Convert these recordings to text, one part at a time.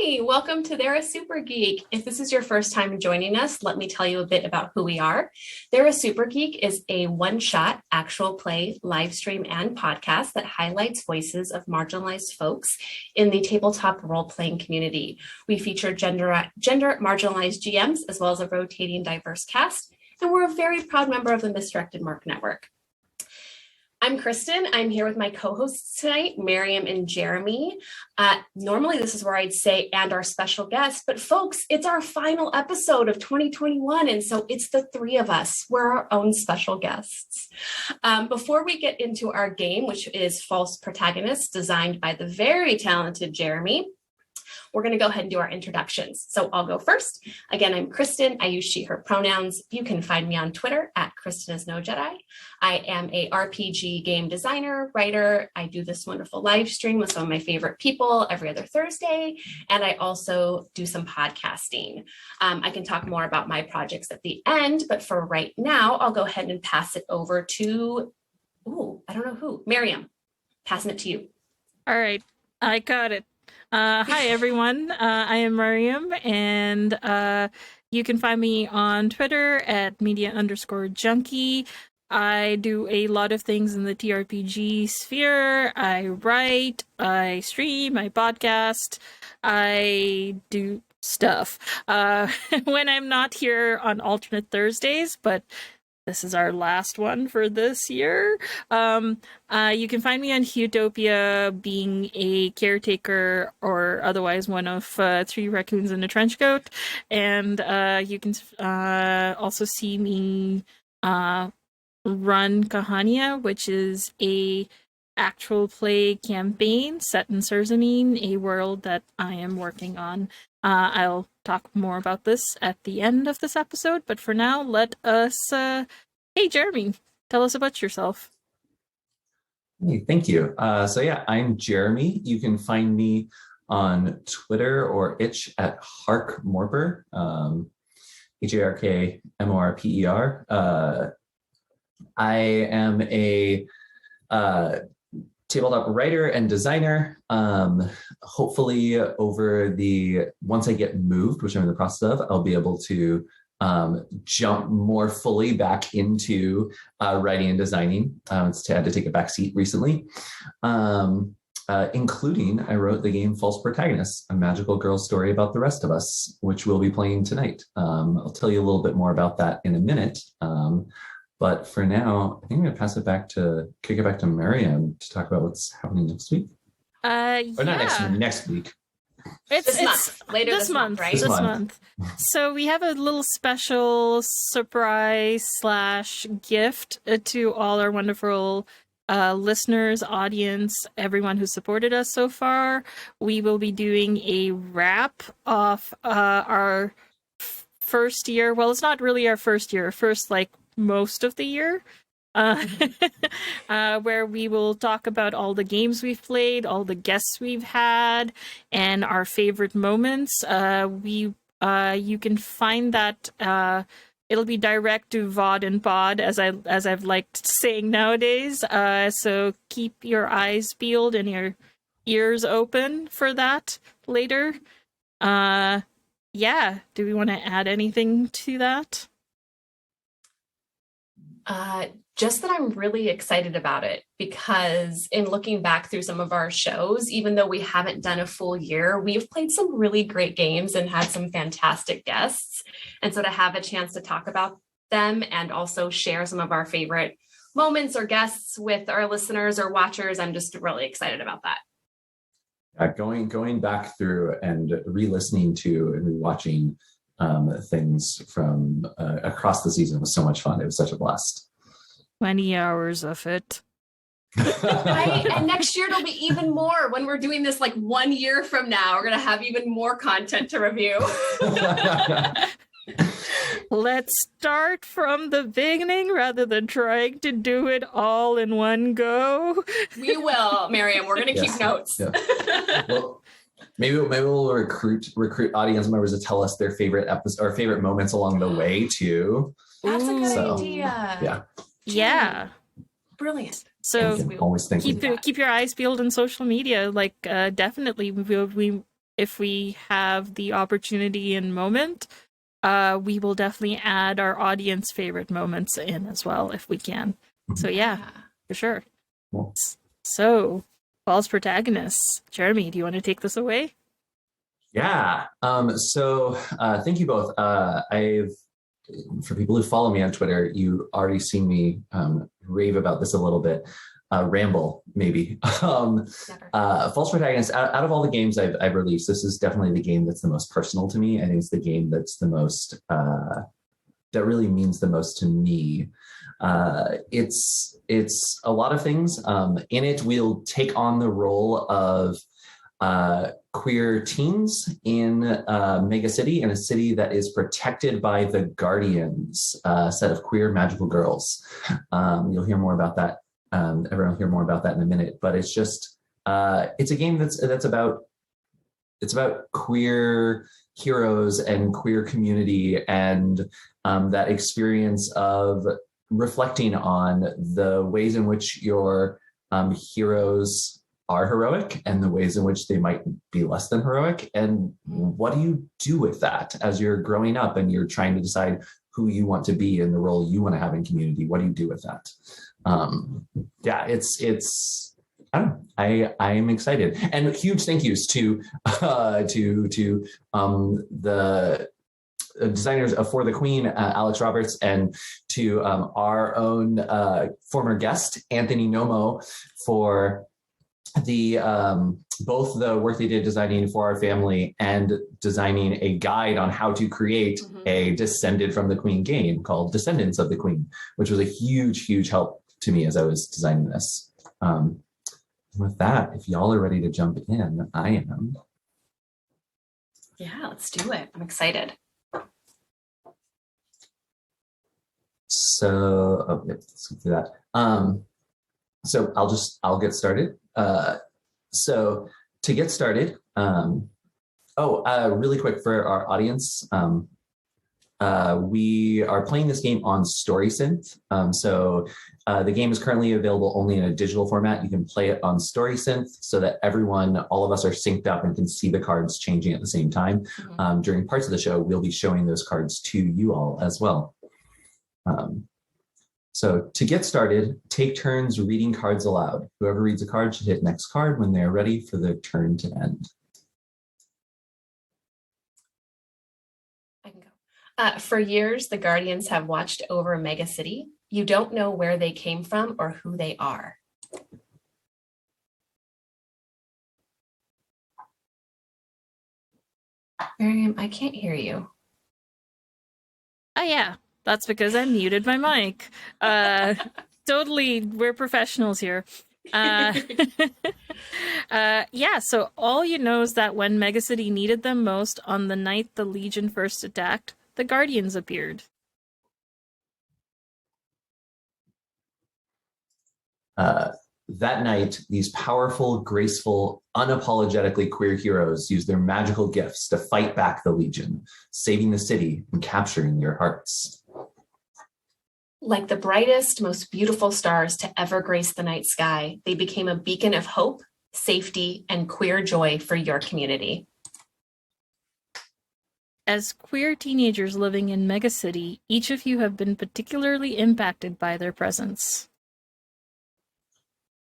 Hi, welcome to They're a Super Geek. If this is your first time joining us, let me tell you a bit about who we are. They're a Super Geek is a one-shot actual play, live stream, and podcast that highlights voices of marginalized folks in the tabletop role-playing community. We feature gender marginalized GMs as well as a rotating diverse cast, and we're a very proud member of the Misdirected Mark Network. I'm Kristin. I'm here with my co-hosts tonight, Mariam and Jeremy. Normally, this is where I'd say, and our special guest, but folks, it's our final episode of 2021, and so it's the three of us. We're our own special guests. Before we get into our game, which is False Protagonists, designed by the very talented Jeremy, we're going to go ahead and do our introductions. So I'll go first. Again, I'm Kristin. I use she, her pronouns. You can find me on Twitter at KristinIsNoJedi. I am a RPG game designer, writer. I do this wonderful live stream with some of my favorite people every other Thursday. And I also do some podcasting. I can talk more about my projects at the end, but for right now, I'll go ahead and pass it over to, I don't know who, Mariam, passing it to you. All right, I got it. Hi, everyone. I am Mariam, and you can find me on Twitter at media_junkie. I do a lot of things in the TRPG sphere. I write, I stream, I podcast, I do stuff when I'm not here on alternate Thursdays, but this is our last one for this year. You can find me on Utopia being a caretaker or otherwise one of three raccoons in a trench coat. And you can also see me run Kahania, which is a actual play campaign set in Surzanine, a world that I am working on. I'll talk more about this at the end of this episode, but for now, let us... Hey, Jeremy, tell us about yourself. Hey, thank you. I'm Jeremy. You can find me on Twitter or itch at Harkmorper, HARKMORPER. I am a tabletop writer and designer. Hopefully once I get moved, which I'm in the process of, I'll be able to jump more fully back into writing and designing. I had to take a back seat recently, including I wrote the game False Protagonists, a magical girl story about the rest of us, which we'll be playing tonight. I'll tell you a little bit more about that in a minute. But for now, I think I'm going to kick it back to Mariam to talk about what's happening next week. Or not next week. It's later this month, right? This month. So we have a little special surprise / gift to all our wonderful listeners, audience, everyone who supported us so far. We will be doing a wrap of our first year. Well, it's not really our first year. Most of the year, where we will talk about all the games we've played, all the guests we've had, and our favorite moments. You can find that it'll be direct to VOD and Pod, as I've liked saying nowadays. So keep your eyes peeled and your ears open for that later. Do we want to add anything to that? Just that I'm really excited about it, because in looking back through some of our shows, even though we haven't done a full year, we've played some really great games and had some fantastic guests. And so to have a chance to talk about them and also share some of our favorite moments or guests with our listeners or watchers, I'm just really excited about that. Going back through and re-listening to and rewatching things from across the season was so much fun. It was such a blast. 20 hours of it. Right? And next year it'll be even more. When we're doing this 1 year from now, we're going to have even more content to review. Let's start from the beginning rather than trying to do it all in one go. We will, Mariam. We're going to keep notes. Yeah. Well, maybe we'll recruit audience members to tell us their favorite episodes or favorite moments along the way too. That's a good idea. Yeah. Brilliant. So always keep your eyes peeled on social media. Definitely, we if we have the opportunity and moment, we will definitely add our audience favorite moments in as well if we can. So yeah, for sure. Cool. So, False Protagonists. Jeremy, do you want to take this away? Yeah. Thank you both. For people who follow me on Twitter, you already seen me rave about this a little bit. Ramble, maybe. False Protagonists, out of all the games I've released, this is definitely the game that's the most personal to me. I think it's the game that's the most, that really means the most to me. It's a lot of things. In it, we'll take on the role of queer teens in Megacity, in a city that is protected by the Guardians, a set of queer magical girls. You'll hear more about that. Everyone will hear more about that in a minute. But it's just it's a game that's about queer heroes and queer community, and that experience of reflecting on the ways in which your heroes are heroic and the ways in which they might be less than heroic. And what do you do with that as you're growing up and you're trying to decide who you want to be and the role you want to have in community? What do you do with that? I don't know. I'm excited, and huge thank yous to the designers of For the Queen, Alex Roberts, and to our own former guest Anthony Nomo for the both the work they did designing For Our Family and designing a guide on how to create a Descended from the Queen game called Descendants of the Queen, which was a huge help to me as I was designing this. With that, if y'all are ready to jump in, I am. Yeah, let's do it. I'm excited. So, let's get through that. So I'll get started. So to get started, really quick for our audience, we are playing this game on StorySynth. The game is currently available only in a digital format. You can play it on StorySynth so that all of us are synced up and can see the cards changing at the same time. During parts of the show, we'll be showing those cards to you all as well. So to get started, take turns reading cards aloud. Whoever reads a card should hit next card when they are ready for their turn to end. I can go. For years, the Guardians have watched over Megacity. You don't know where they came from or who they are. Mariam, I can't hear you. Oh, yeah. That's because I muted my mic. Totally, we're professionals here. So all you know is that when Megacity needed them most, on the night the Legion first attacked, the Guardians appeared. That night, these powerful, graceful, unapologetically queer heroes used their magical gifts to fight back the Legion, saving the city and capturing your hearts. Like the brightest, most beautiful stars to ever grace the night sky, they became a beacon of hope, safety, and queer joy for your community. As queer teenagers living in Megacity, each of you have been particularly impacted by their presence.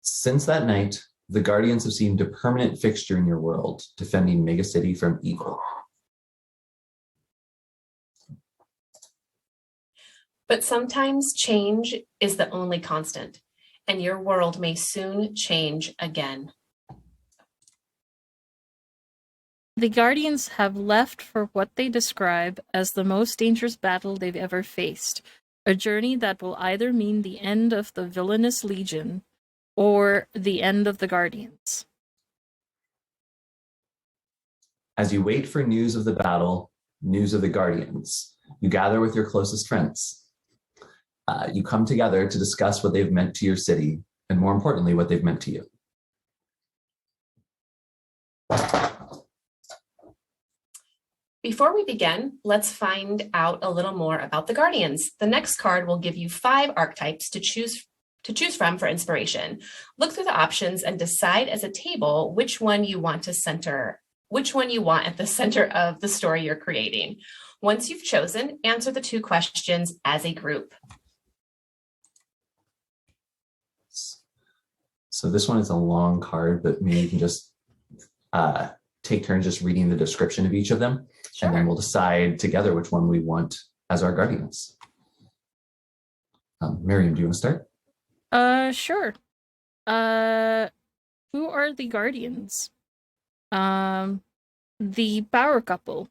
Since that night, the Guardians have seemed a permanent fixture in your world, defending Megacity from evil. But sometimes change is the only constant, and your world may soon change again. The Guardians have left for what they describe as the most dangerous battle they've ever faced, a journey that will either mean the end of the villainous Legion or the end of the Guardians. As you wait for news of the battle, news of the Guardians, you gather with your closest friends. You come together to discuss what they've meant to your city, and more importantly, what they've meant to you. Before we begin, let's find out a little more about the Guardians. The next card will give you 5 archetypes to choose from for inspiration. Look through the options and decide as a table which one you want to center which one you want at the center of the story you're creating. Once you've chosen, answer the 2 questions as a group. So this one is a long card, but maybe you can just take turns just reading the description of each of them. Sure. And then we'll decide together which one we want as our guardians. Mariam, do you want to start? Sure. Who are the guardians? The power couple.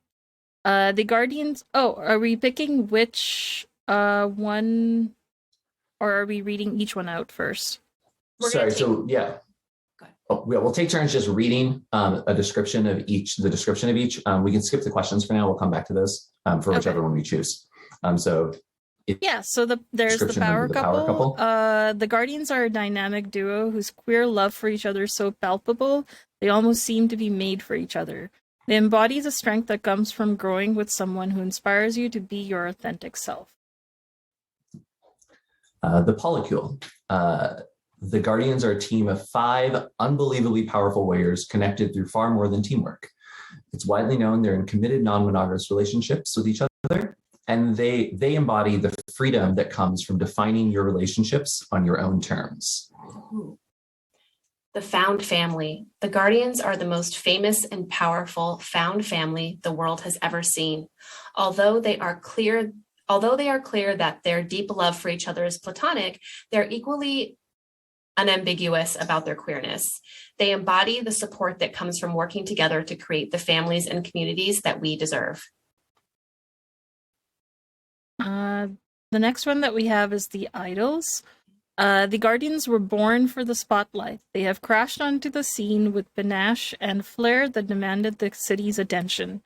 The guardians. Oh, are we picking which one, or are we reading each one out first? Sorry. So yeah. We'll take turns just reading a description of each. The description of each. We can skip the questions for now. We'll come back to those for whichever one we choose. So there's the power couple. The guardians are a dynamic duo whose queer love for each other is so palpable they almost seem to be made for each other. They embody the strength that comes from growing with someone who inspires you to be your authentic self. The polycule. The Guardians are a team of 5 unbelievably powerful warriors connected through far more than teamwork. It's widely known they're in committed non-monogamous relationships with each other, and they embody the freedom that comes from defining your relationships on your own terms. The found family. The Guardians are the most famous and powerful found family the world has ever seen. Although they are clear that their deep love for each other is platonic, they're equally unambiguous about their queerness. They embody the support that comes from working together to create the families and communities that we deserve. The next one that we have is the idols. The Guardians were born for the spotlight. They have crashed onto the scene with panache and flair that demanded the city's attention.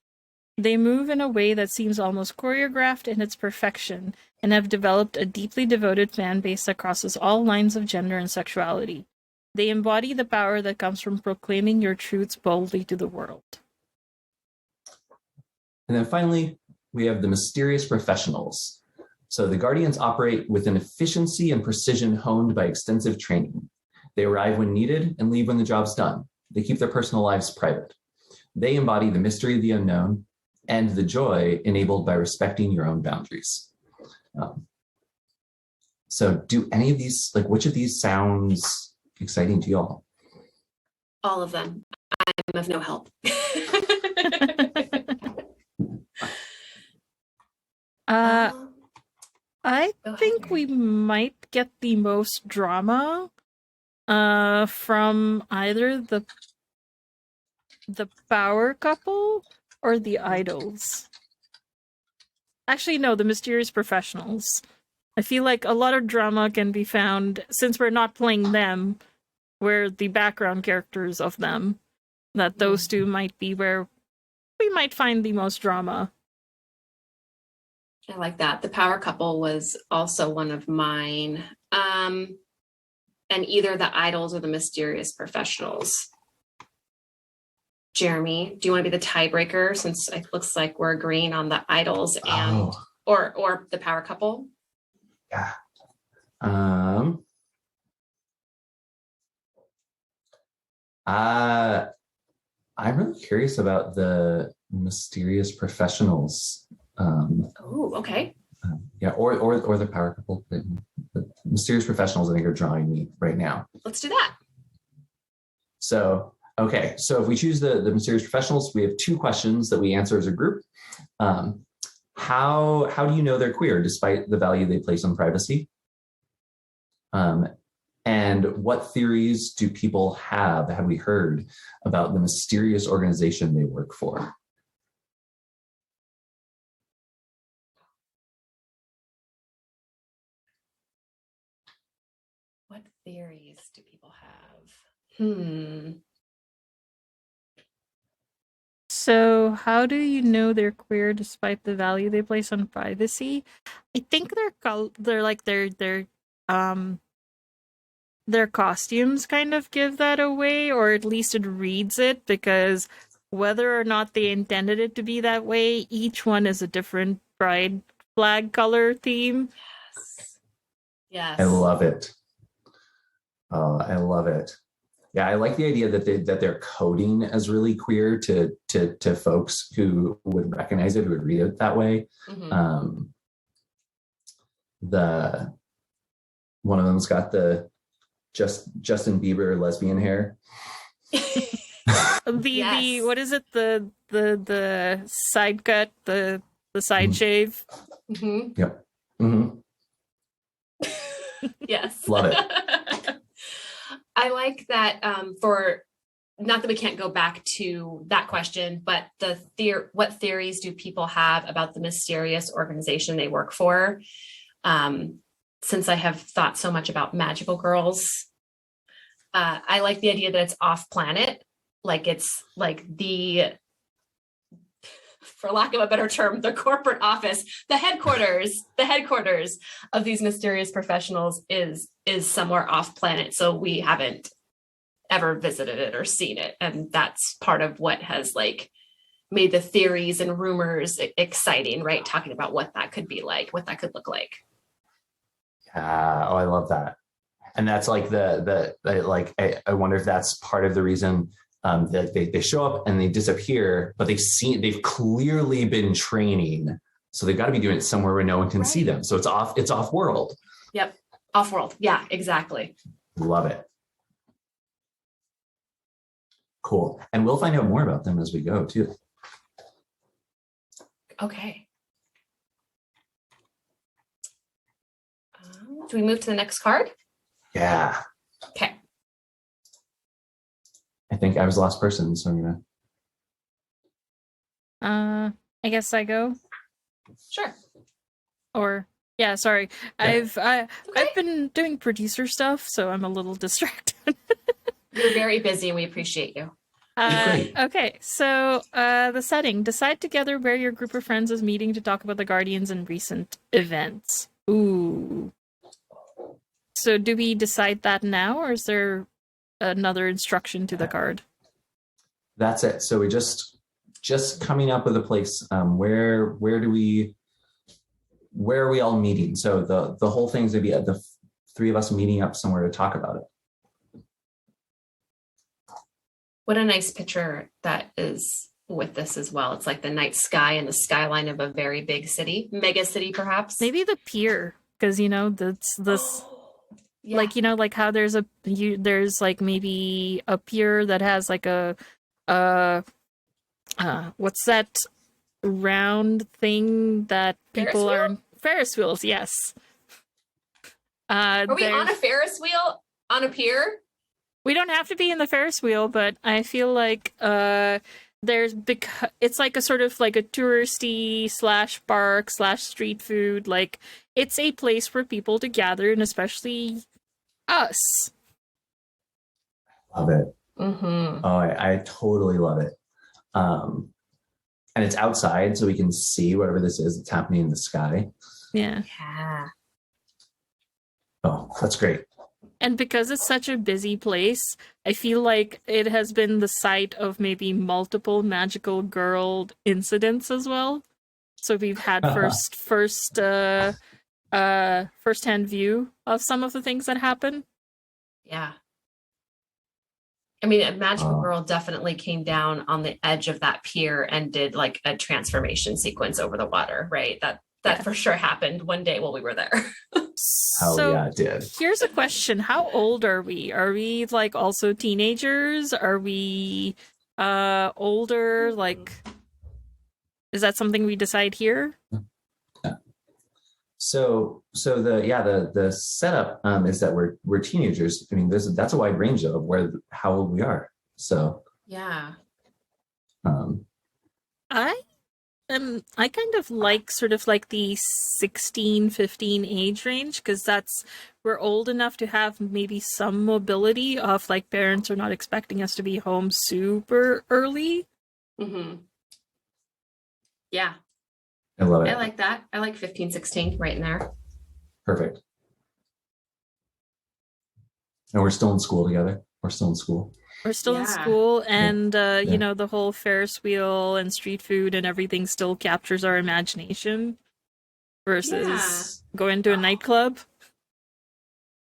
They move in a way that seems almost choreographed in its perfection, and have developed a deeply devoted fan base that crosses all lines of gender and sexuality. They embody the power that comes from proclaiming your truths boldly to the world. And then finally, we have the mysterious professionals. So the Guardians operate with an efficiency and precision honed by extensive training. They arrive when needed and leave when the job's done. They keep their personal lives private. They embody the mystery of the unknown and the joy enabled by respecting your own boundaries. So do any of these, which of these sounds exciting to y'all? All of them. I'm of no help. I think we might get the most drama from either the power couple or the idols. Actually, no, the mysterious professionals. I feel like a lot of drama can be found, since we're not playing them, we're the background characters of them, that those two might be where we might find the most drama. I like that. The power couple was also one of mine. And either the idols or the mysterious professionals. Jeremy, do you want to be the tiebreaker, since it looks like we're agreeing on the idols and or the power couple? Yeah. I'm really curious about the mysterious professionals. Okay. Yeah, or the power couple. The mysterious professionals, I think, are drawing me right now. Let's do that. So, okay. So if we choose the mysterious professionals, we have 2 questions that we answer as a group. How do you know they're queer despite the value they place on privacy? And what theories do people have we heard about the mysterious organization they work for? What theories do people have? So how do you know they're queer despite the value they place on privacy? I think their costumes kind of give that away, or at least it reads it, because whether or not they intended it to be that way, each one is a different pride flag color theme. Yes. I love it. I love it. Yeah, I like the idea that they're coding as really queer to folks who would recognize it, who would read it that way. Mhm. The one of them's got the Justin Bieber lesbian hair. The what is it? The side cut, the side shave. Mhm. Yep. Mm-hmm. Yes. Love it. I like that for not that we can't go back to that question, but what theories do people have about the mysterious organization they work for? Since I have thought so much about magical girls, I like the idea that it's off planet, like it's like for lack of a better term, the corporate office, the headquarters of these mysterious professionals is somewhere off planet. So we haven't ever visited it or seen it. And that's part of what has like made the theories and rumors exciting, right? Talking about what that could be like, what that could look like. I love that. And that's like I wonder if that's part of the reason that they show up and they disappear, but they've clearly been training. So they've got to be doing it somewhere where no one can see them. So it's off world. Yep. Off world. Yeah, exactly. Love it. Cool. And we'll find out more about them as we go too. Okay. Do we move to the next card? Yeah. Okay. I think I was the last person, so I'm gonna. I guess I go. Sure. Or yeah, sorry. Yeah. I've been doing producer stuff, so I'm a little distracted. You're very busy and we appreciate you. Great. Okay, so the setting. Decide together where your group of friends is meeting to talk about the Guardians and recent events. Ooh. So do we decide that now, or is there another instruction to the card? That's it. So we just coming up with a place. Where are we all meeting? So the whole thing's gonna be the three of us meeting up somewhere to talk about it. What a nice picture that is with this as well. It's like the night sky and the skyline of a very big city, mega city, perhaps. Maybe the pier, because that's this. Yeah. Like like how there's like maybe a pier that has like a what's that round thing that people are in? Ferris wheels, yes. Are we on a Ferris wheel on a pier? We don't have to be in the Ferris wheel, but I feel like it's like a sort of like a touristy / park / street food. Like it's a place for people to gather, and especially us. Love it. Mm-hmm. Oh, I totally love it. And it's outside, so we can see whatever this is that's happening in the sky. Yeah. Yeah. Oh, that's great. And because it's such a busy place, I feel like it has been the site of maybe multiple magical girl incidents as well. So we've had first-hand view of some of the things that happen. Yeah. I mean, a magical girl definitely came down on the edge of that pier and did like a transformation sequence over the water, right? That for sure happened one day while we were there. Oh yeah, it did. Here's a question. How old are we? Are we like also teenagers? Are we older? Like, is that something we decide here? So the setup is that we're teenagers. I mean, that's a wide range of how old we are. So Yeah. I kind of like sort of like the 16, 15 age range, because we're old enough to have maybe some mobility of like parents are not expecting us to be home super early. Mm-hmm. Yeah. I love it. I like that. I like 15, 16 right in there. Perfect. And we're still in school together. We're still in school. We're still in school, and the whole Ferris wheel and street food and everything still captures our imagination versus going to a nightclub.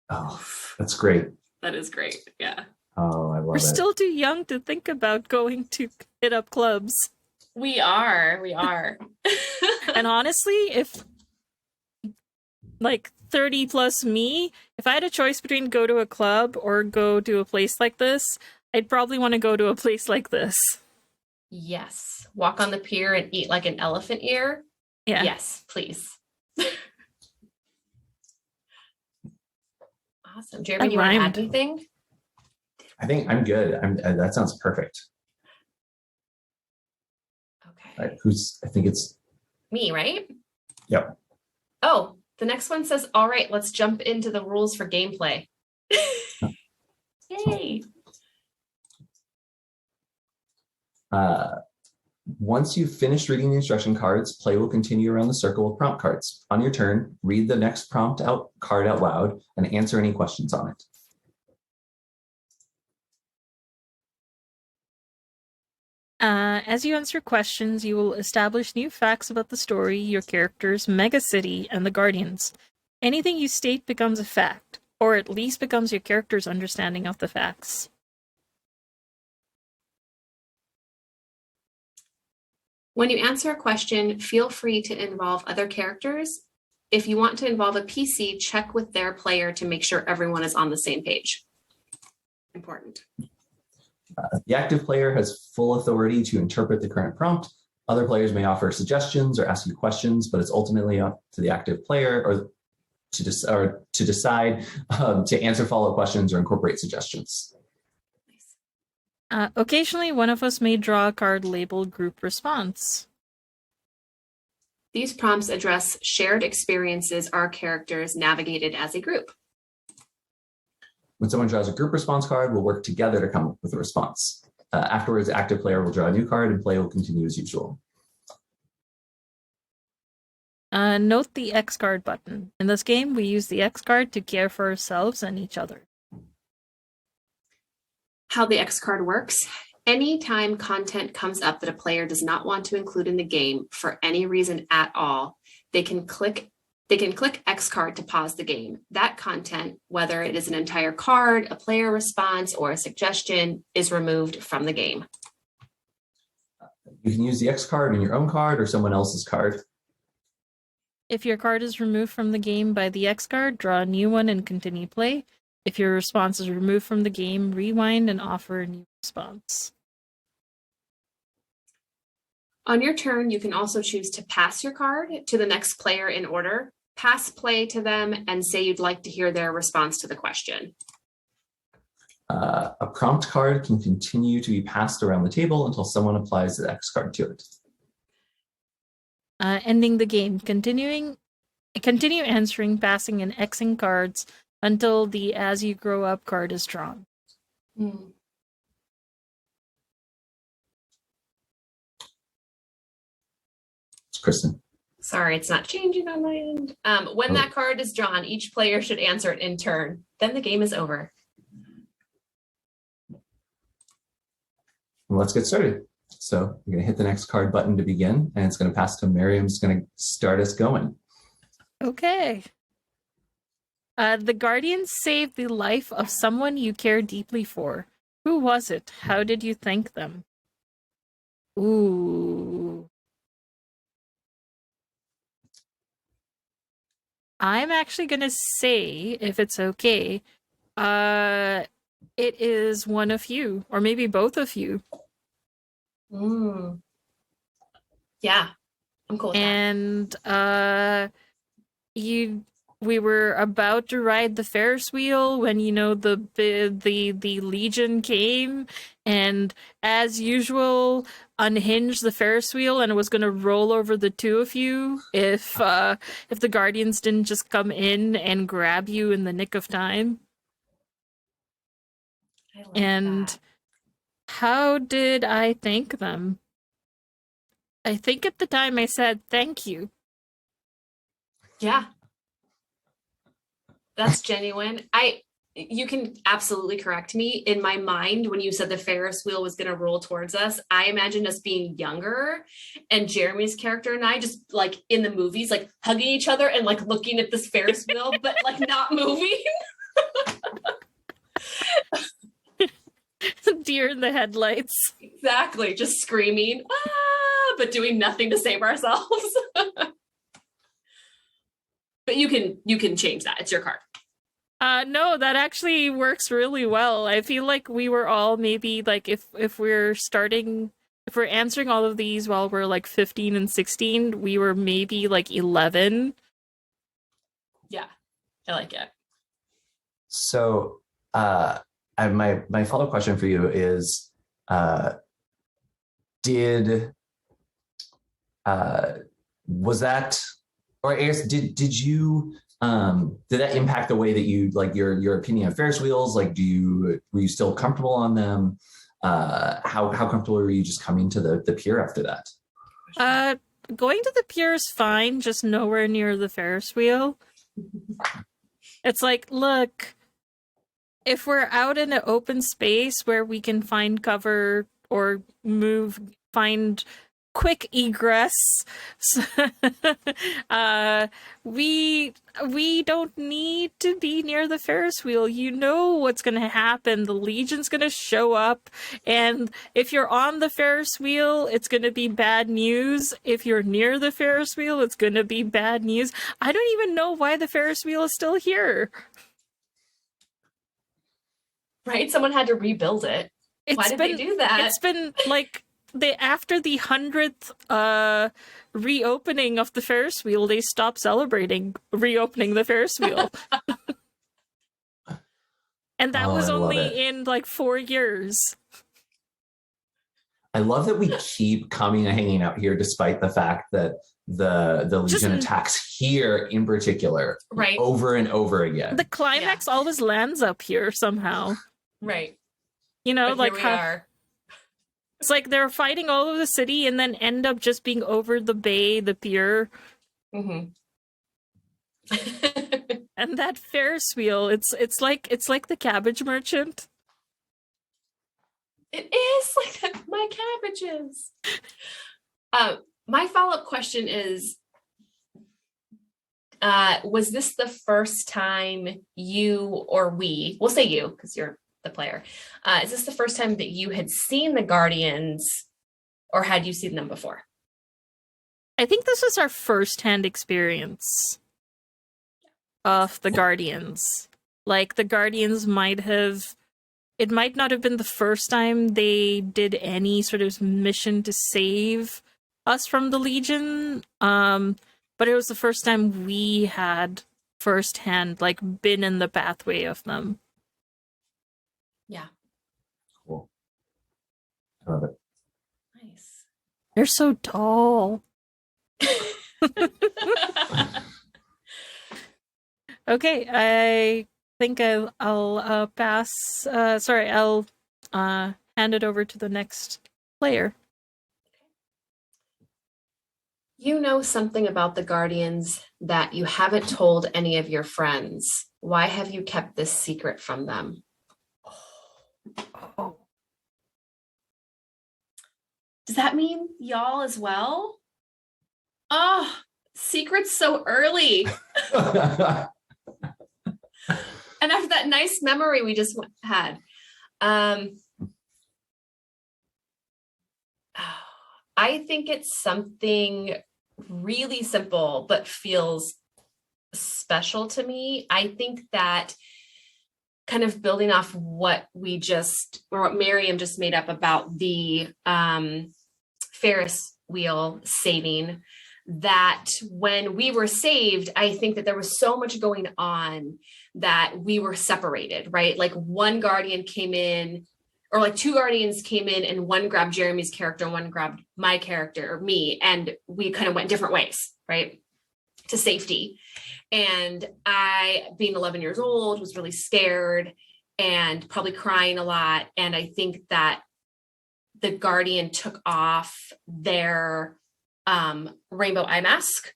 Oh, that's great. That is great. Yeah. Oh, I love We're it. still too young to think about going to hit up clubs. We are. And honestly, if like 30 plus me, if I had a choice between go to a club or go to a place like this, I'd probably want to go to a place like this. Yes. Walk on the pier and eat like an elephant ear. Yeah. Yes, please. Awesome. Jeremy, you want to add anything? I think I'm good. That sounds perfect. Okay. I think it's me, right? Yep. Oh, the next one says, all right, let's jump into the rules for gameplay. Yay. Once you've finished reading the instruction cards, play will continue around the circle with prompt cards. On your turn, read the next card out loud and answer any questions on it. As you answer questions, you will establish new facts about the story, your characters, Megacity, and the Guardians. Anything you state becomes a fact, or at least becomes your character's understanding of the facts. When you answer a question, feel free to involve other characters. If you want to involve a PC, check with their player to make sure everyone is on the same page. Important. The active player has full authority to interpret the current prompt. Other players may offer suggestions or ask you questions, but it's ultimately up to the active player or to decide to answer follow-up questions or incorporate suggestions. Occasionally, one of us may draw a card labeled Group Response. These prompts address shared experiences our characters navigated as a group. When someone draws a group response card, we'll work together to come up with a response. Afterwards, the active player will draw a new card and play will continue as usual. Note the X card button. In this game, we use the X card to care for ourselves and each other. How the X card works. Anytime content comes up that a player does not want to include in the game for any reason at all, they can click X card to pause the game. That content, whether it is an entire card, a player response, or a suggestion, is removed from the game. You can use the X card in your own card or someone else's card. If your card is removed from the game by the X card, draw a new one and continue play. If your response is removed from the game, rewind and offer a new response. On your turn, you can also choose to pass your card to the next player in order, pass play to them, and say you'd like to hear their response to the question. A prompt card can continue to be passed around the table until someone applies the X card to it. Ending the game. Continue answering, passing, and Xing cards until the As You Grow Up card is drawn. Mm. Kristin. Sorry, it's not changing on my end. When that card is drawn, each player should answer it in turn. Then the game is over. Let's get started. So you're going to hit the next card button to begin, and it's going to pass to Mariam. Who's going to start us going. Okay. The Guardians saved the life of someone you care deeply for. Who was it? How did you thank them? Ooh. I'm actually going to say, if it's okay, it is one of you, or maybe both of you. Mm. Yeah, I'm cool with that. And we were about to ride the Ferris wheel when the Legion came, and as usual, unhinged the Ferris wheel, and it was going to roll over the two of you if the Guardians didn't just come in and grab you in the nick of time. And that. How did I thank them? I think at the time I said thank you. Yeah. That's genuine. You can absolutely correct me. In my mind, when you said the Ferris wheel was going to roll towards us, I imagined us being younger and Jeremy's character and I just like in the movies, like hugging each other and like looking at this Ferris wheel, but like not moving. deer in the headlights. Exactly. Just screaming, ah, but doing nothing to save ourselves. But you can change that. It's your card. No, that actually works really well. I feel like we were all maybe like if we're answering all of these while we're like 15 and 16, we were maybe like 11. Yeah, I like it. So my follow-up question for you is, was that, or I guess did you did that impact the way that you like your opinion of Ferris wheels? Like, were you still comfortable on them? How comfortable were you just coming to the pier after that? Going to the pier is fine, just nowhere near the Ferris wheel. It's like, look, if we're out in an open space where we can find cover or find quick egress, we don't need to be near the Ferris wheel. You know what's going to happen. The Legion's going to show up, and if you're on the Ferris wheel, it's going to be bad news. If you're near the Ferris wheel, it's going to be bad news. I don't even know why the Ferris wheel is still here. Right? Someone had to rebuild it. Why did they do that? It's been like after the 100th reopening of the Ferris wheel, they stopped celebrating reopening the Ferris wheel. And that was only in like 4 years. I love that we keep coming and hanging out here despite the fact that the Legion attacks here in particular, right, over and over again. The climax always lands up here somehow. Right. You know, but like here we are. It's like they're fighting all over the city and then end up just being over the bay, the pier. Mm-hmm. And that Ferris wheel, it's like the cabbage merchant. It is like my cabbages. My follow-up question is, was this the first time you, or we'll say you, because you're the player, is this the first time that you had seen the Guardians, or had you seen them before? I think this was our first-hand experience of the Guardians. Like, the Guardians it might not have been the first time they did any sort of mission to save us from the Legion, but it was the first time we had firsthand, like, been in the pathway of them. Yeah. Cool. I love it. Nice. They're so tall. Okay, I think I'll pass. I'll hand it over to the next player. You know something about the Guardians that you haven't told any of your friends. Why have you kept this secret from them? Oh. Does that mean y'all as well? Oh, secrets so early. And after that nice memory we just had. I think it's something really simple, but feels special to me. I think that kind of building off what Mariam just made up about the Ferris wheel saving, that when we were saved, I think that there was so much going on that we were separated, right? Like one Guardian came in, or like two Guardians came in, and one grabbed Jeremy's character, and one grabbed my character or me, and we kind of went different ways, right? To safety. And I, being 11 years old, was really scared and probably crying a lot. And I think that the Guardian took off their rainbow eye mask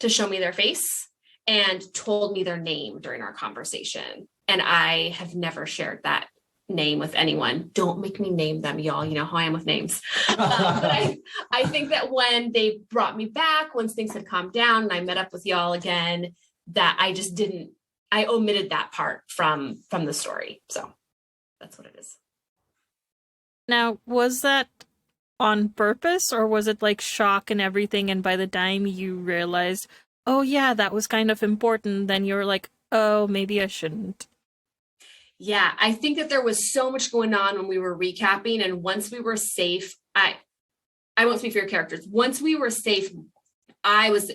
to show me their face and told me their name during our conversation. And I have never shared that name with anyone. Don't make me name them, y'all. You know how I am with names. But I think that when they brought me back, once things had calmed down and I met up with y'all again, that I omitted that part from the story. So that's what it is. Now, was that on purpose, or was it like shock and everything, and by the time you realized, oh yeah, that was kind of important, then you were like, oh, maybe I shouldn't? Yeah, I think that there was so much going on when we were recapping, and once we were safe, I won't speak for your characters. Once we were safe, I was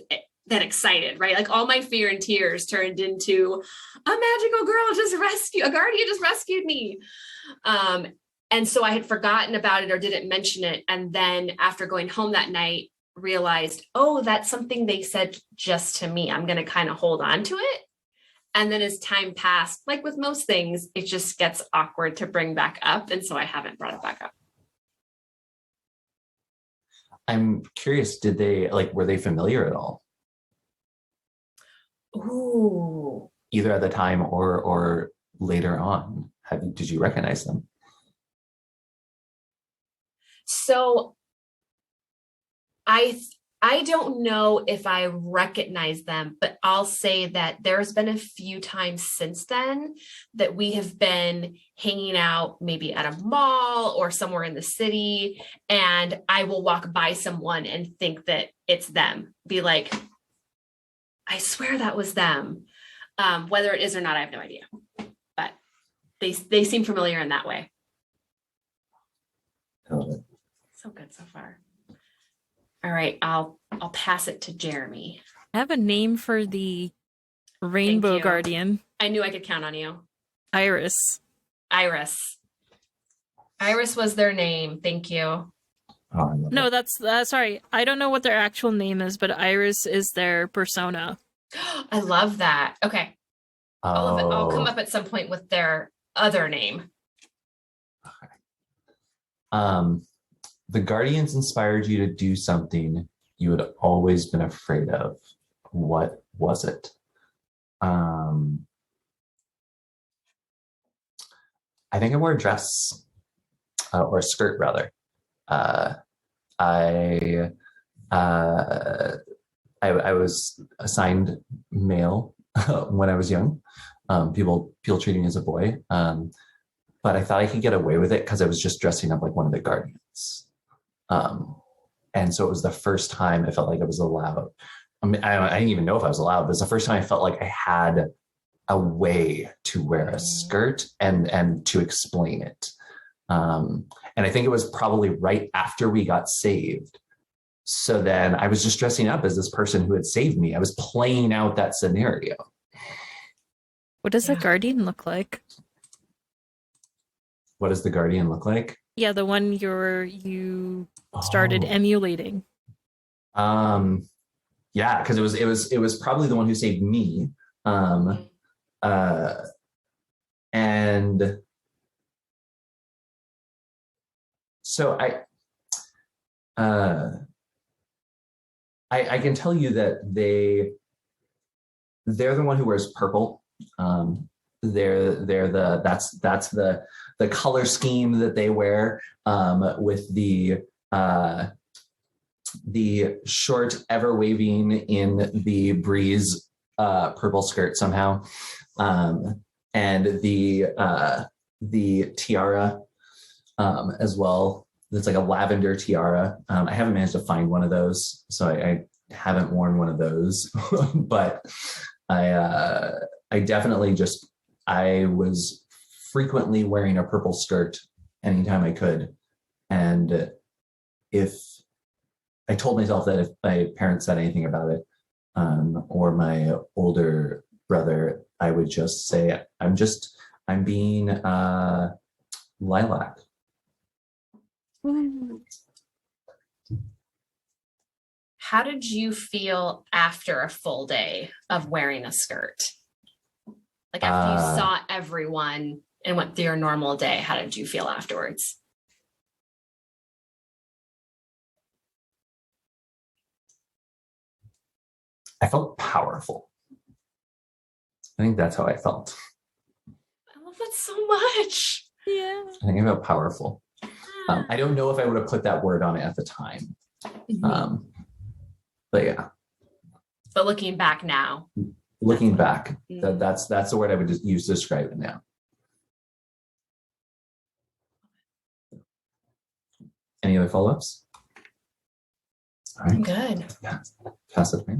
then excited, right? Like all my fear and tears turned into a magical girl a guardian just rescued me. And so I had forgotten about it or didn't mention it. And then after going home that night, realized, oh, that's something they said just to me. I'm going to kind of hold on to it. And then as time passed, like with most things, it just gets awkward to bring back up. And so I haven't brought it back up. I'm curious, were they familiar at all? Ooh. Either at the time or later on? Did you recognize them? So I don't know if I recognize them, but I'll say that there's been a few times since then that we have been hanging out maybe at a mall or somewhere in the city, and I will walk by someone and think that it's them. Be like, I swear that was them. Whether it is or not, I have no idea. But they seem familiar in that way. So good so far. All right, I'll pass it to Jeremy. I have a name for the rainbow guardian. I knew I could count on you. Iris. Iris was their name. Thank you. Oh, no, that's sorry. I don't know what their actual name is, but Iris is their persona. I love that. Okay. I'll come up at some point with their other name. Okay. The Guardians inspired you to do something you had always been afraid of. What was it? I think I wore a dress or a skirt, rather. I was assigned male when I was young. People treating me as a boy, but I thought I could get away with it because I was just dressing up like one of the Guardians. And so it was the first time I felt like I was allowed. I mean, I didn't even know if I was allowed, but it's the first time I felt like I had a way to wear a skirt and to explain it. And I think it was probably right after we got saved. So then I was just dressing up as this person who had saved me. I was playing out that scenario. What does a guardian look like? What does the Guardian look like? Yeah, the one you started emulating. Yeah, because it was probably the one who saved me. And so I can tell you that they're the one who wears purple. That's the color scheme that they wear, with the short, ever waving in the breeze, purple skirt somehow, and the tiara as well. It's like a lavender tiara. I haven't managed to find one of those, so I haven't worn one of those, but I definitely I was frequently wearing a purple skirt anytime I could. And if I told myself that if my parents said anything about it, or my older brother, I would just say, I'm being lilac. How did you feel after a full day of wearing a skirt? Like after you saw everyone and went through your normal day, how did you feel afterwards? I felt powerful. I think that's how I felt. I love that so much. Yeah. I think I felt powerful. I don't know if I would have put that word on it at the time. But yeah. But looking back now. Looking back, that's the word I would use to describe it now. Any other follow-ups? All I'm right. good. Yeah. Pass it away.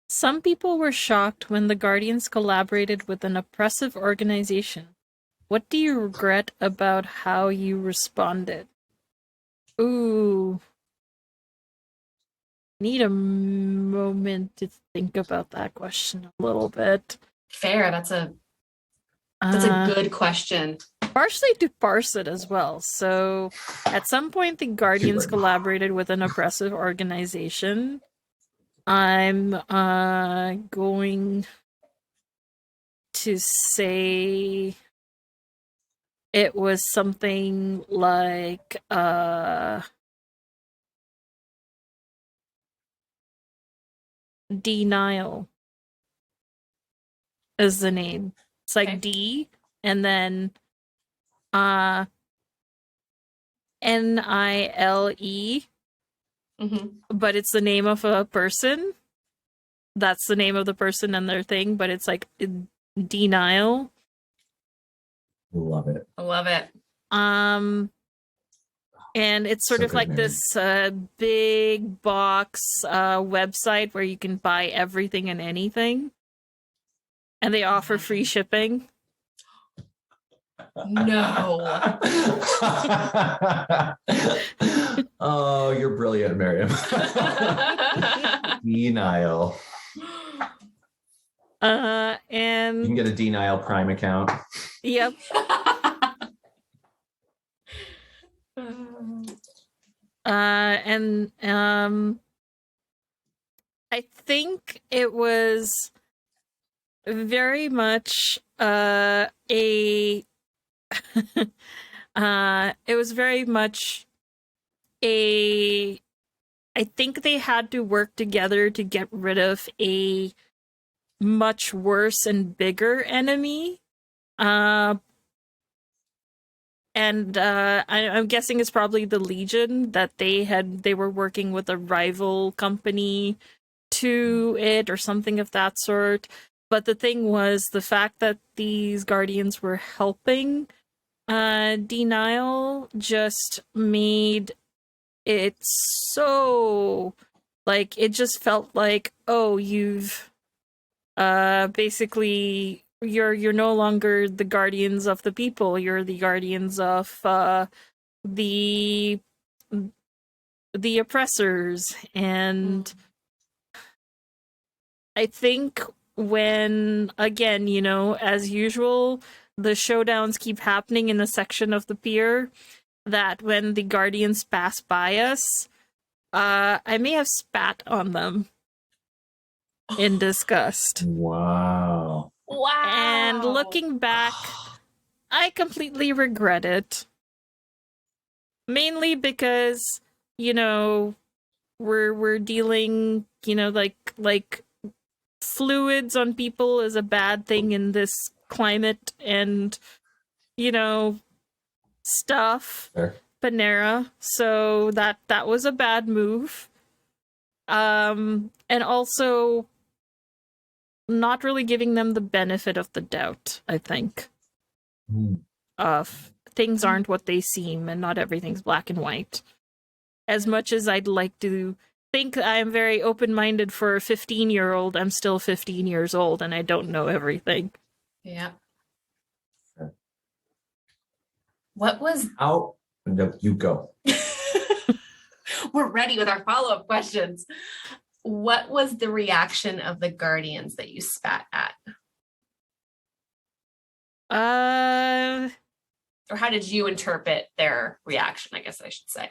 Some people were shocked when the Guardians collaborated with an oppressive organization. What do you regret about how you responded? Ooh. Need a moment to think about that question a little bit. Fair. That's a good question. Partially to parse it as well. So, at some point, the Guardians Keyword. collaborated with an oppressive organization. I'm going to say it was something like Denial is the name. It's like Okay. D and then Nile, Mm-hmm. but it's the name of a person. That's the name of the person and their thing, but it's like Denial. Love it. I love it. And it's sort So of good, like Mariam. this big box website where you can buy everything and anything. And they offer free shipping. No. Oh, you're brilliant, Mariam. Denial. You can And get a Denial Prime account. yep. And I think it was very much it was very much I think they had to work together to get rid of a much worse and bigger enemy. I'm guessing it's probably the Legion that they were working with a rival company to it or something of that sort. But the thing was the fact that these Guardians were helping Denial just made it so like it just felt like, oh, you've basically you're no longer the guardians of the people, you're the guardians of the oppressors. And I think when, again, as usual, the showdowns keep happening in the section of the pier, that when the guardians pass by us, I may have spat on them in disgust. Wow. Wow. And looking back, I completely regret it. Mainly because, we're dealing, like fluids on people is a bad thing in this climate and, stuff. Fair. Panera. So that was a bad move. And also not really giving them the benefit of the doubt, I think. Of things aren't what they seem and not everything's black and white. As much as I'd like to think I am very open-minded for a 15-year-old, I'm still 15 years old and I don't know everything. Yeah. Fair. What was... How? No, you go. We're ready with our follow-up questions. What was the reaction of the Guardians that you spat at? Or how did you interpret their reaction, I guess I should say?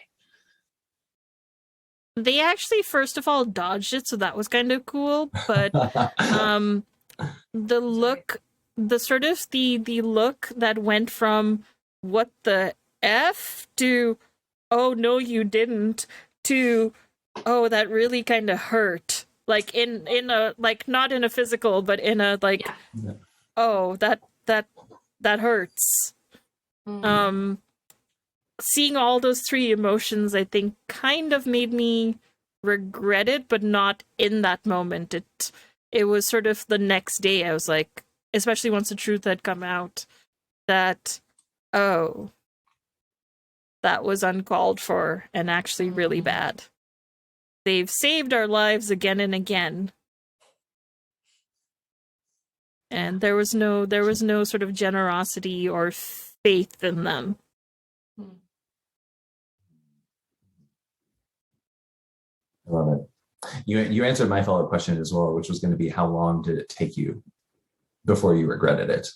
They actually, first of all, dodged it, so that was kind of cool. But the look, the look that went from "what the F" to "oh no you didn't" to "oh that really kind of hurt." Like in a, like, not in a physical, but in a like, Yeah. "oh that hurts." Seeing all those three emotions, I think, kind of made me regret it, but not in that moment. It was sort of the next day. I was like, especially once the truth had come out, that, oh, that was uncalled for and actually really bad. They've saved our lives again and again. And there was no sort of generosity or faith in them. I love it. You answered my follow-up question as well, which was going to be, how long did it take you before you regretted it?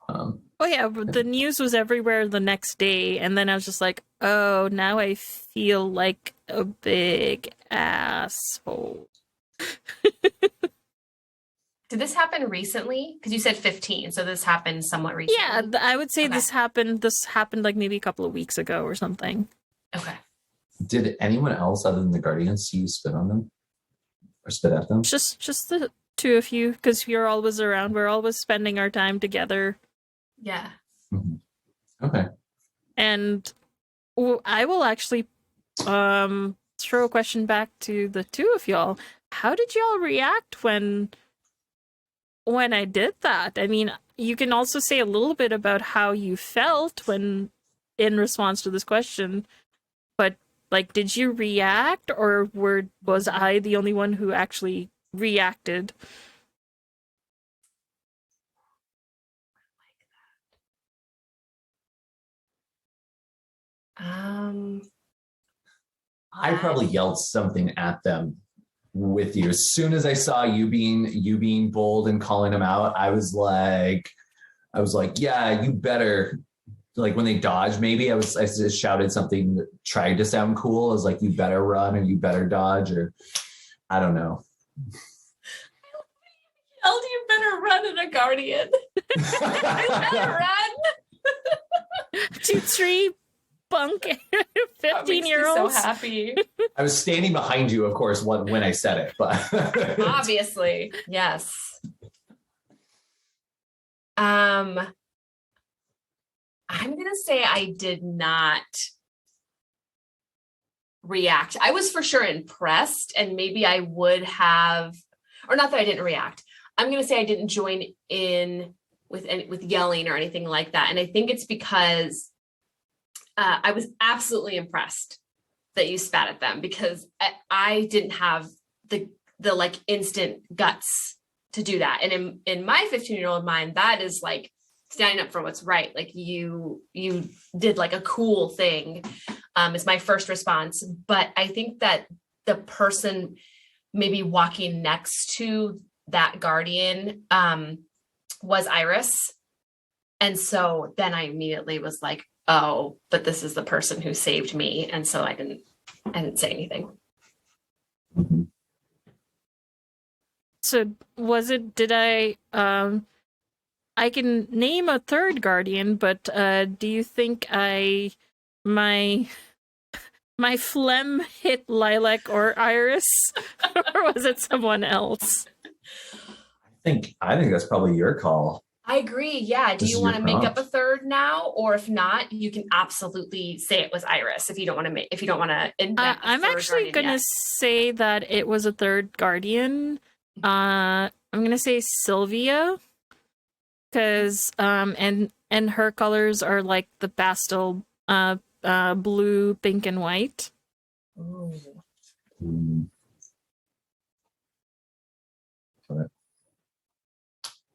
Oh yeah, the news was everywhere the next day, and then I was just like, oh, now I feel like a big asshole. Did this happen recently? Because you said 15, so this happened somewhat recently. Yeah, I would say Okay. this happened like maybe a couple of weeks ago or something. Okay. Did anyone else other than the Guardians see you spit on them? Or spit at them? Just the two of you, because you're always around. We're always spending our time together. Yeah. Mm-hmm. Okay. And I will actually throw a question back to the two of y'all. How did y'all react when I did that? I mean, you can also say a little bit about how you felt when in response to this question, but like, did you react, or was I the only one who actually reacted? I probably yelled something at them with you. As soon as I saw you being bold and calling them out, I was like, yeah, you better. Like when they dodged, maybe I just shouted something that tried to sound cool. I was like, you better run, or you better dodge, or I don't know. Yelled, you better run at a Guardian. You better run. 2-3 bunk 15-year-olds. So happy. I was standing behind you, of course, when I said it, but Obviously, yes. I'm gonna say I did not react. I was for sure impressed, and maybe I would have, or not that I didn't react. I'm gonna say I didn't join in with yelling or anything like that, and I think it's because I was absolutely impressed that you spat at them, because I didn't have the like instant guts to do that, and in my 15-year-old mind, that is like standing up for what's right. Like you did like a cool thing, is my first response. But I think that the person maybe walking next to that Guardian was Iris. And so then I immediately was like, oh, but this is the person who saved me. And so I didn't say anything. Mm-hmm. So did I can name a third Guardian, but do you think my phlegm hit Lilac or Iris, or was it someone else? I think that's probably your call. I agree. Yeah. Do you want to make up a third now, or if not, you can absolutely say it was Iris if you don't want to invent. I'm actually gonna say that it was a third Guardian. I'm gonna say Sylvia, because and her colors are like the pastel blue, pink, and white. Ooh.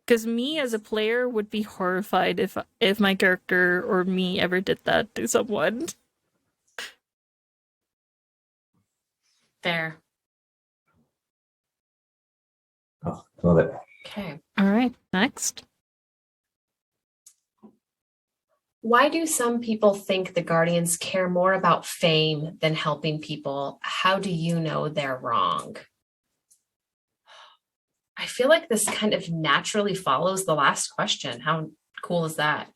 Because me as a player would be horrified if my character or me ever did that to someone. Fair. Oh, love it. Okay. All right, next. Why do some people think the Guardians care more about fame than helping people? How do you know they're wrong? I feel like this kind of naturally follows the last question. How cool is that?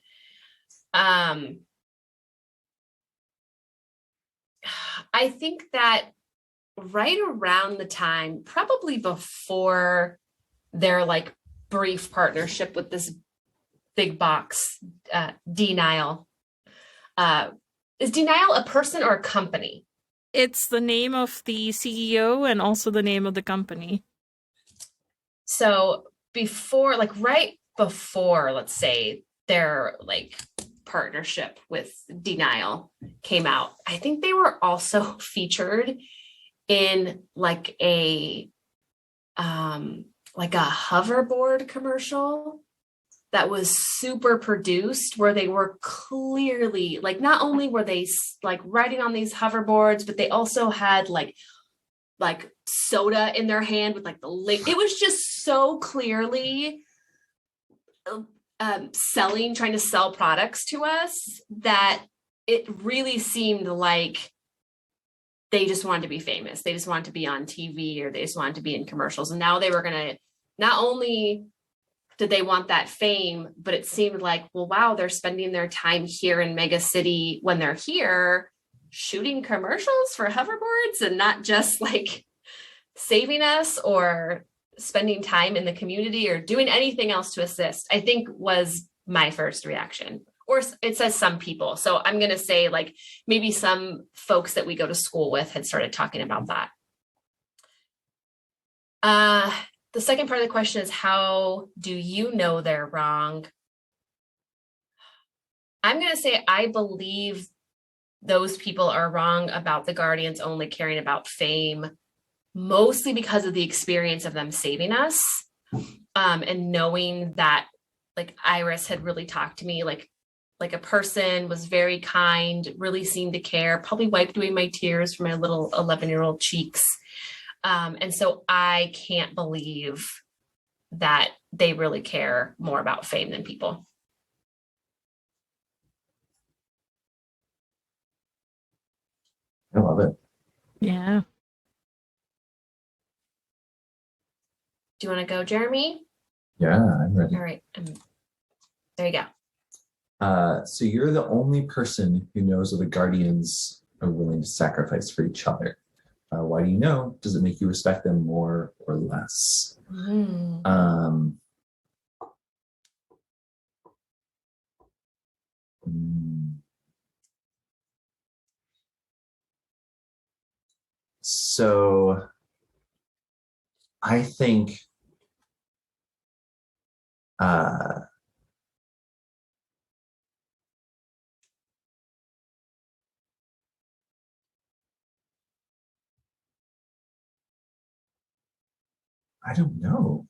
I think that right around the time, probably before their like brief partnership with this big box, Denial. Is Denial a person or a company? It's the name of the CEO and also the name of the company. So right before, let's say, their like partnership with Denial, came out. I think they were also featured in like a hoverboard commercial that was super produced, where they were clearly like, not only were they like riding on these hoverboards, but they also had like soda in their hand with like the lid. It was just so clearly trying to sell products to us, that it really seemed like they just wanted to be famous. They just wanted to be on TV, or they just wanted to be in commercials. And now they were going to, not only did they want that fame, but it seemed like, well, wow, they're spending their time here in Megacity when they're here shooting commercials for hoverboards, and not just like saving us or spending time in the community or doing anything else to assist, I think was my first reaction. Or it says some people. So I'm going to say like maybe some folks that we go to school with had started talking about that. The second part of the question is, how do you know they're wrong? I'm going to say I believe those people are wrong about the Guardians only caring about fame, mostly because of the experience of them saving us, and knowing that like Iris had really talked to me like a person, was very kind, really seemed to care, probably wiped away my tears from my little 11-year-old cheeks. And so I can't believe that they really care more about fame than people. I love it. Yeah. Do you want to go, Jeremy? Yeah, I'm ready. All right. There you go. So you're the only person who knows that the Guardians are willing to sacrifice for each other. Why do you know? Does it make you respect them more or less? So I think I don't know.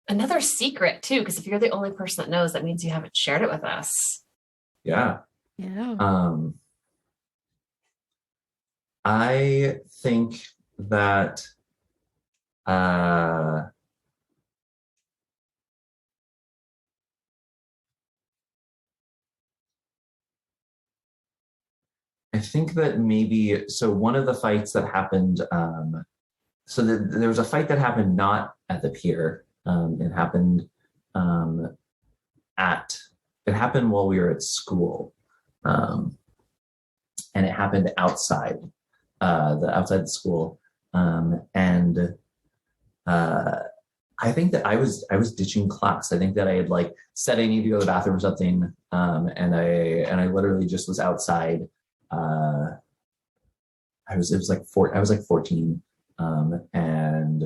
Another secret too, because if you're the only person that knows, that means you haven't shared it with us. Yeah. Yeah. I think that I think that maybe, so one of the fights that happened, there was a fight that happened not at the pier. It happened it happened while we were at school. And it happened outside, outside the school. And I think that I was ditching class. I think that I had like said I need to go to the bathroom or something. And I literally just was outside. I was like 14. And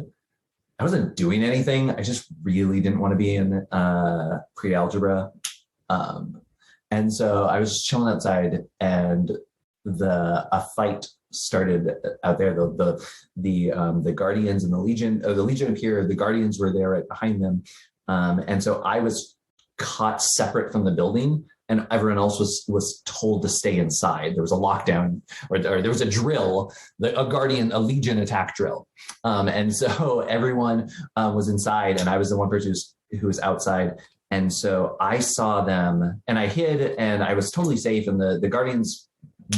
I wasn't doing anything. I just really didn't want to be in pre-algebra. And so I was chilling outside, and a fight started out there. The Guardians and the Legion appeared. The Guardians were there right behind them. And so I was caught separate from the building, and everyone else was told to stay inside. There was a lockdown, or there was a drill, a Legion attack drill. And so everyone was inside, and I was the one person who was outside. And so I saw them, and I hid, and I was totally safe. And the Guardians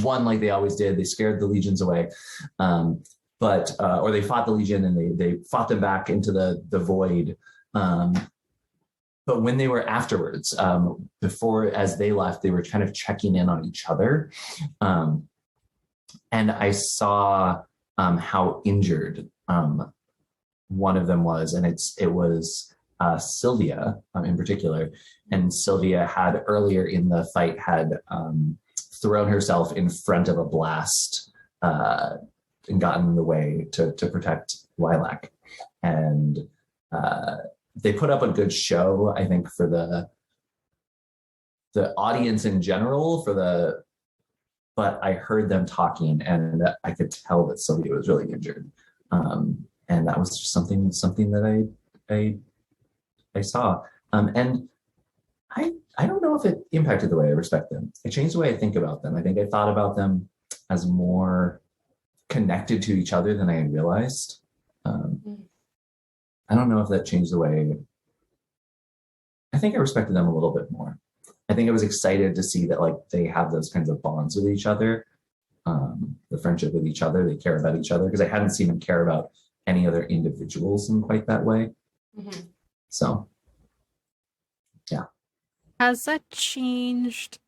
won like they always did. They scared the Legions away. Or they fought the Legion, and they fought them back into the void. But when they were afterwards, as they left, they were kind of checking in on each other. And I saw how injured one of them was. And it was Sylvia in particular. And Sylvia had earlier in the fight had thrown herself in front of a blast and gotten in the way to protect Lilac. And they put up a good show, I think, for the audience in general, but I heard them talking and I could tell that Sylvia was really injured. And that was just something that I saw. And I don't know if it impacted the way I respect them. It changed the way I think about them. I think I thought about them as more connected to each other than I had realized. I don't know if that changed the way. I think I respected them a little bit more. I think I was excited to see that like they have those kinds of bonds with each other, the friendship with each other. They care about each other because I hadn't seen them care about any other individuals in quite that way. Mm-hmm. So, yeah. Has that changed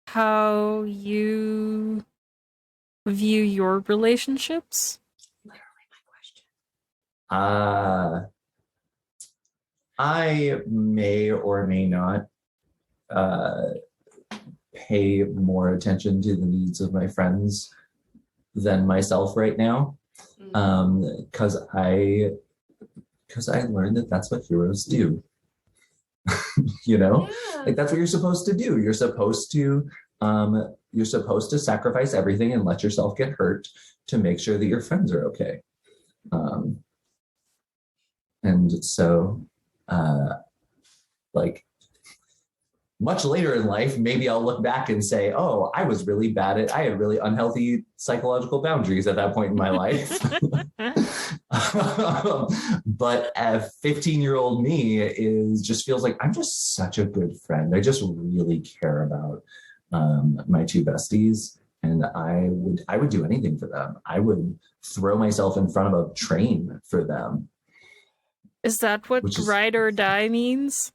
how you view your relationships? Literally my question. I may or may not pay more attention to the needs of my friends than myself right now, because I learned that that's what heroes do. You know, like that's what you're supposed to do. You're supposed to sacrifice everything and let yourself get hurt to make sure that your friends are okay. And so, like, much later in life, maybe I'll look back and say, oh, I was really bad I had really unhealthy psychological boundaries at that point in my life. But a 15-year-old me just feels like I'm just such a good friend. I just really care about my two besties. And I would do anything for them. I would throw myself in front of a train for them. Is that what ride or die means?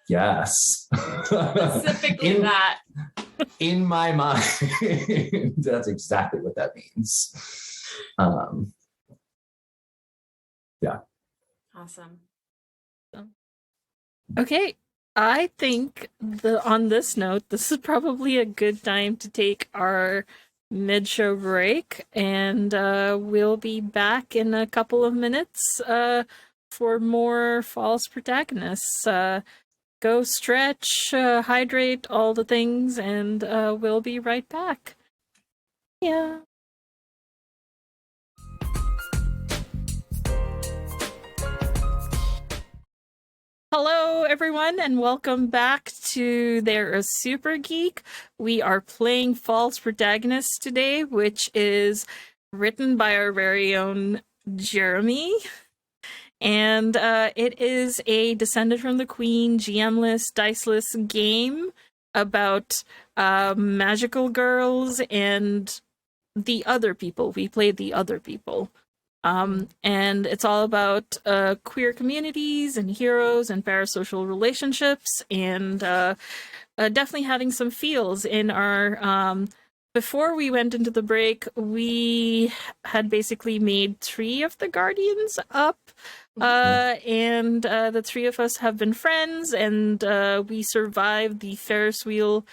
Yes. Specifically that. In my mind, that's exactly what that means. Yeah. Awesome. Okay. I think on this note, this is probably a good time to take our mid-show break, and we'll be back in a couple of minutes for more False Protagonists. Go stretch, hydrate, all the things, and we'll be right back. Yeah. Hello, everyone, and welcome back to They're a Super Geek. We are playing False Protagonists today, which is written by our very own Jeremy. And it is a Descended from the Queen GM-less, dice-less game about magical girls and the other people. We play the other people. And it's all about queer communities and heroes and parasocial relationships, and definitely having some feels in our... Before we went into the break, we had basically made 3 of the Guardians up, and the 3 of us have been friends, and we survived the Ferris wheel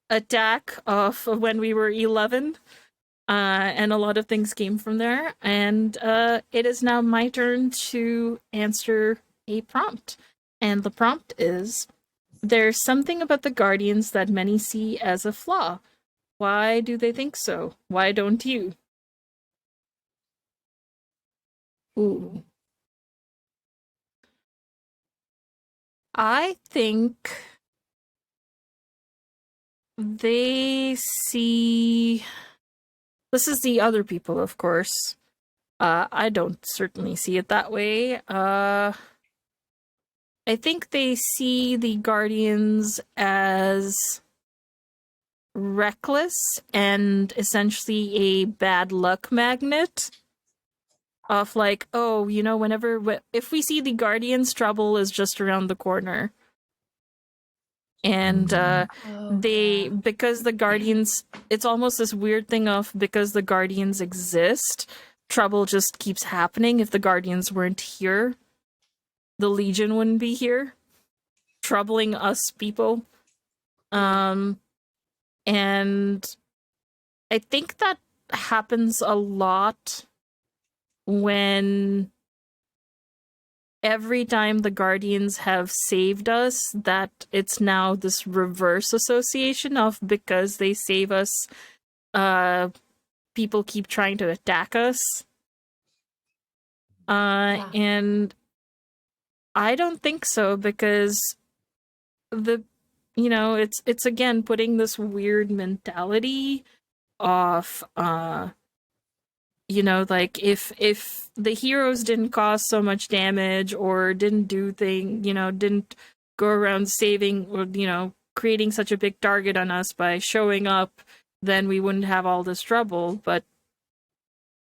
attack of when we were 11. And a lot of things came from there. And it is now my turn to answer a prompt. And the prompt is, there's something about the Guardians that many see as a flaw. Why do they think so? Why don't you? Ooh. I think they see... This is the other people, of course. I don't certainly see it that way. I think they see the Guardians as reckless and essentially a bad luck magnet. Of like, oh, you know, if we see the Guardians, trouble is just around the corner. And because the Guardians, it's almost this weird thing of, because the Guardians exist, trouble just keeps happening. If the Guardians weren't here, the Legion wouldn't be here, troubling us people. And I think that happens a lot when every time the Guardians have saved us, that it's now this reverse association of, because they save us, people keep trying to attack us. Yeah. And I don't think so, because it's again putting this weird mentality of like if the heroes didn't cause so much damage or didn't didn't go around saving or creating such a big target on us by showing up, then we wouldn't have all this trouble. But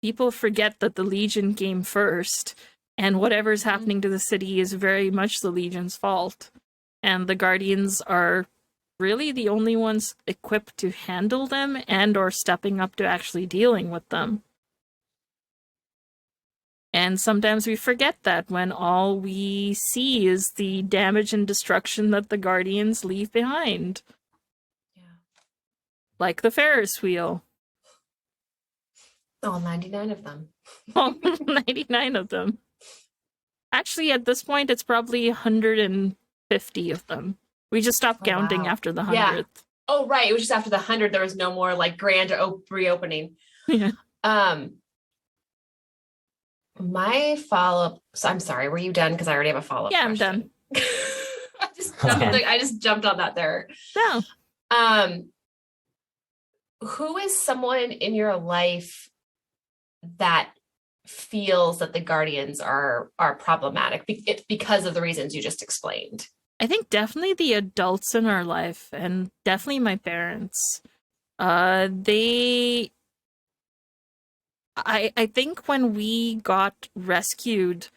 people forget that the Legion came first, and whatever's happening to the city is very much the Legion's fault. And the Guardians are really the only ones equipped to handle them and or stepping up to actually dealing with them. And sometimes we forget that when all we see is the damage and destruction that the Guardians leave behind. Yeah. Like the Ferris wheel. All 99 of them. All 99 of them. Actually, at this point, it's probably 150 of them. We just stopped counting after the 100th. Yeah. Oh, right. It was just after the 100, there was no more like grand reopening. Yeah. My follow-up. So I'm sorry. Were you done? Because I already have a follow-up. Yeah, question. I'm done. I just jumped on that there. No. Who is someone in your life that feels that the Guardians are problematic because of the reasons you just explained? I think definitely the adults in our life, and definitely my parents. I think when we got rescued,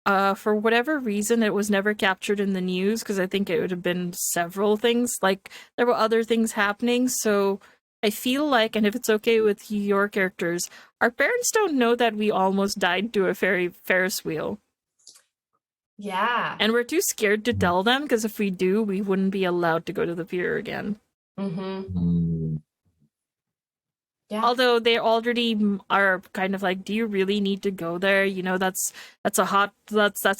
for whatever reason, it was never captured in the news, because I think it would have been several things. Like, there were other things happening, so I feel like, and if it's okay with your characters, our parents don't know that we almost died to a Ferris wheel. Yeah. And we're too scared to tell them, because if we do, we wouldn't be allowed to go to the pier again. Mm-hmm. Yeah. Although they already are kind of like, do you really need to go there? That's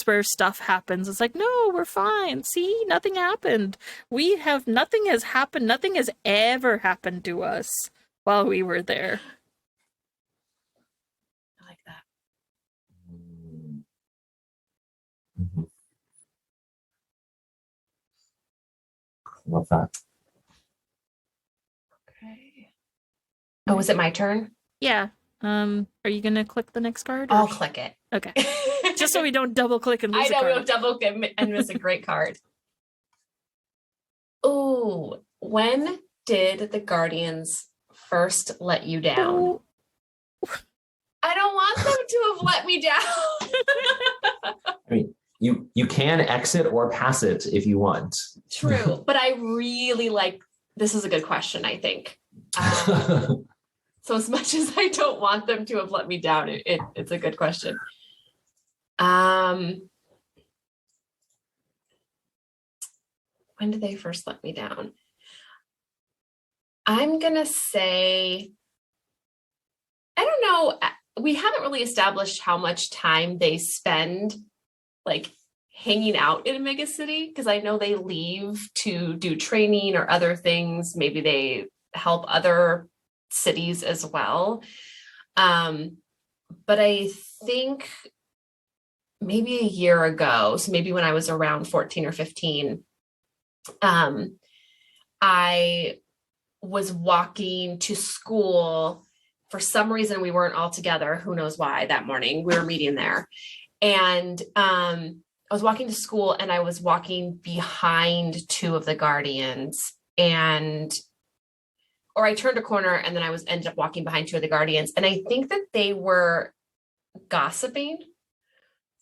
where stuff happens. It's like, no, we're fine. See, nothing happened. Nothing has happened. Nothing has ever happened to us while we were there. I like that. Mm-hmm. Love that. Okay. Oh, is it my turn? Yeah. Are you gonna click the next card? I'll click it. Okay. Just so we don't double click and lose I know a card. we don't double click and miss a great card. Ooh, when did the Guardians first let you down? Oh. I don't want them to have let me down. I mean, you can exit or pass it if you want. True, but I really like, this is a good question, I think. So as much as I don't want them to have let me down, it's a good question. When did they first let me down? I'm going to say, I don't know. We haven't really established how much time they spend like hanging out in Megacity, because I know they leave to do training or other things. Maybe they help other cities as well. But I think maybe a year ago, so maybe when I was around 14 or 15, I was walking to school. For some reason, we weren't all together. Who knows why that morning? We were meeting there. And I was walking to school, and I was walking behind two of the Guardians, or I turned a corner and then I ended up walking behind two of the Guardians. And I think that they were gossiping,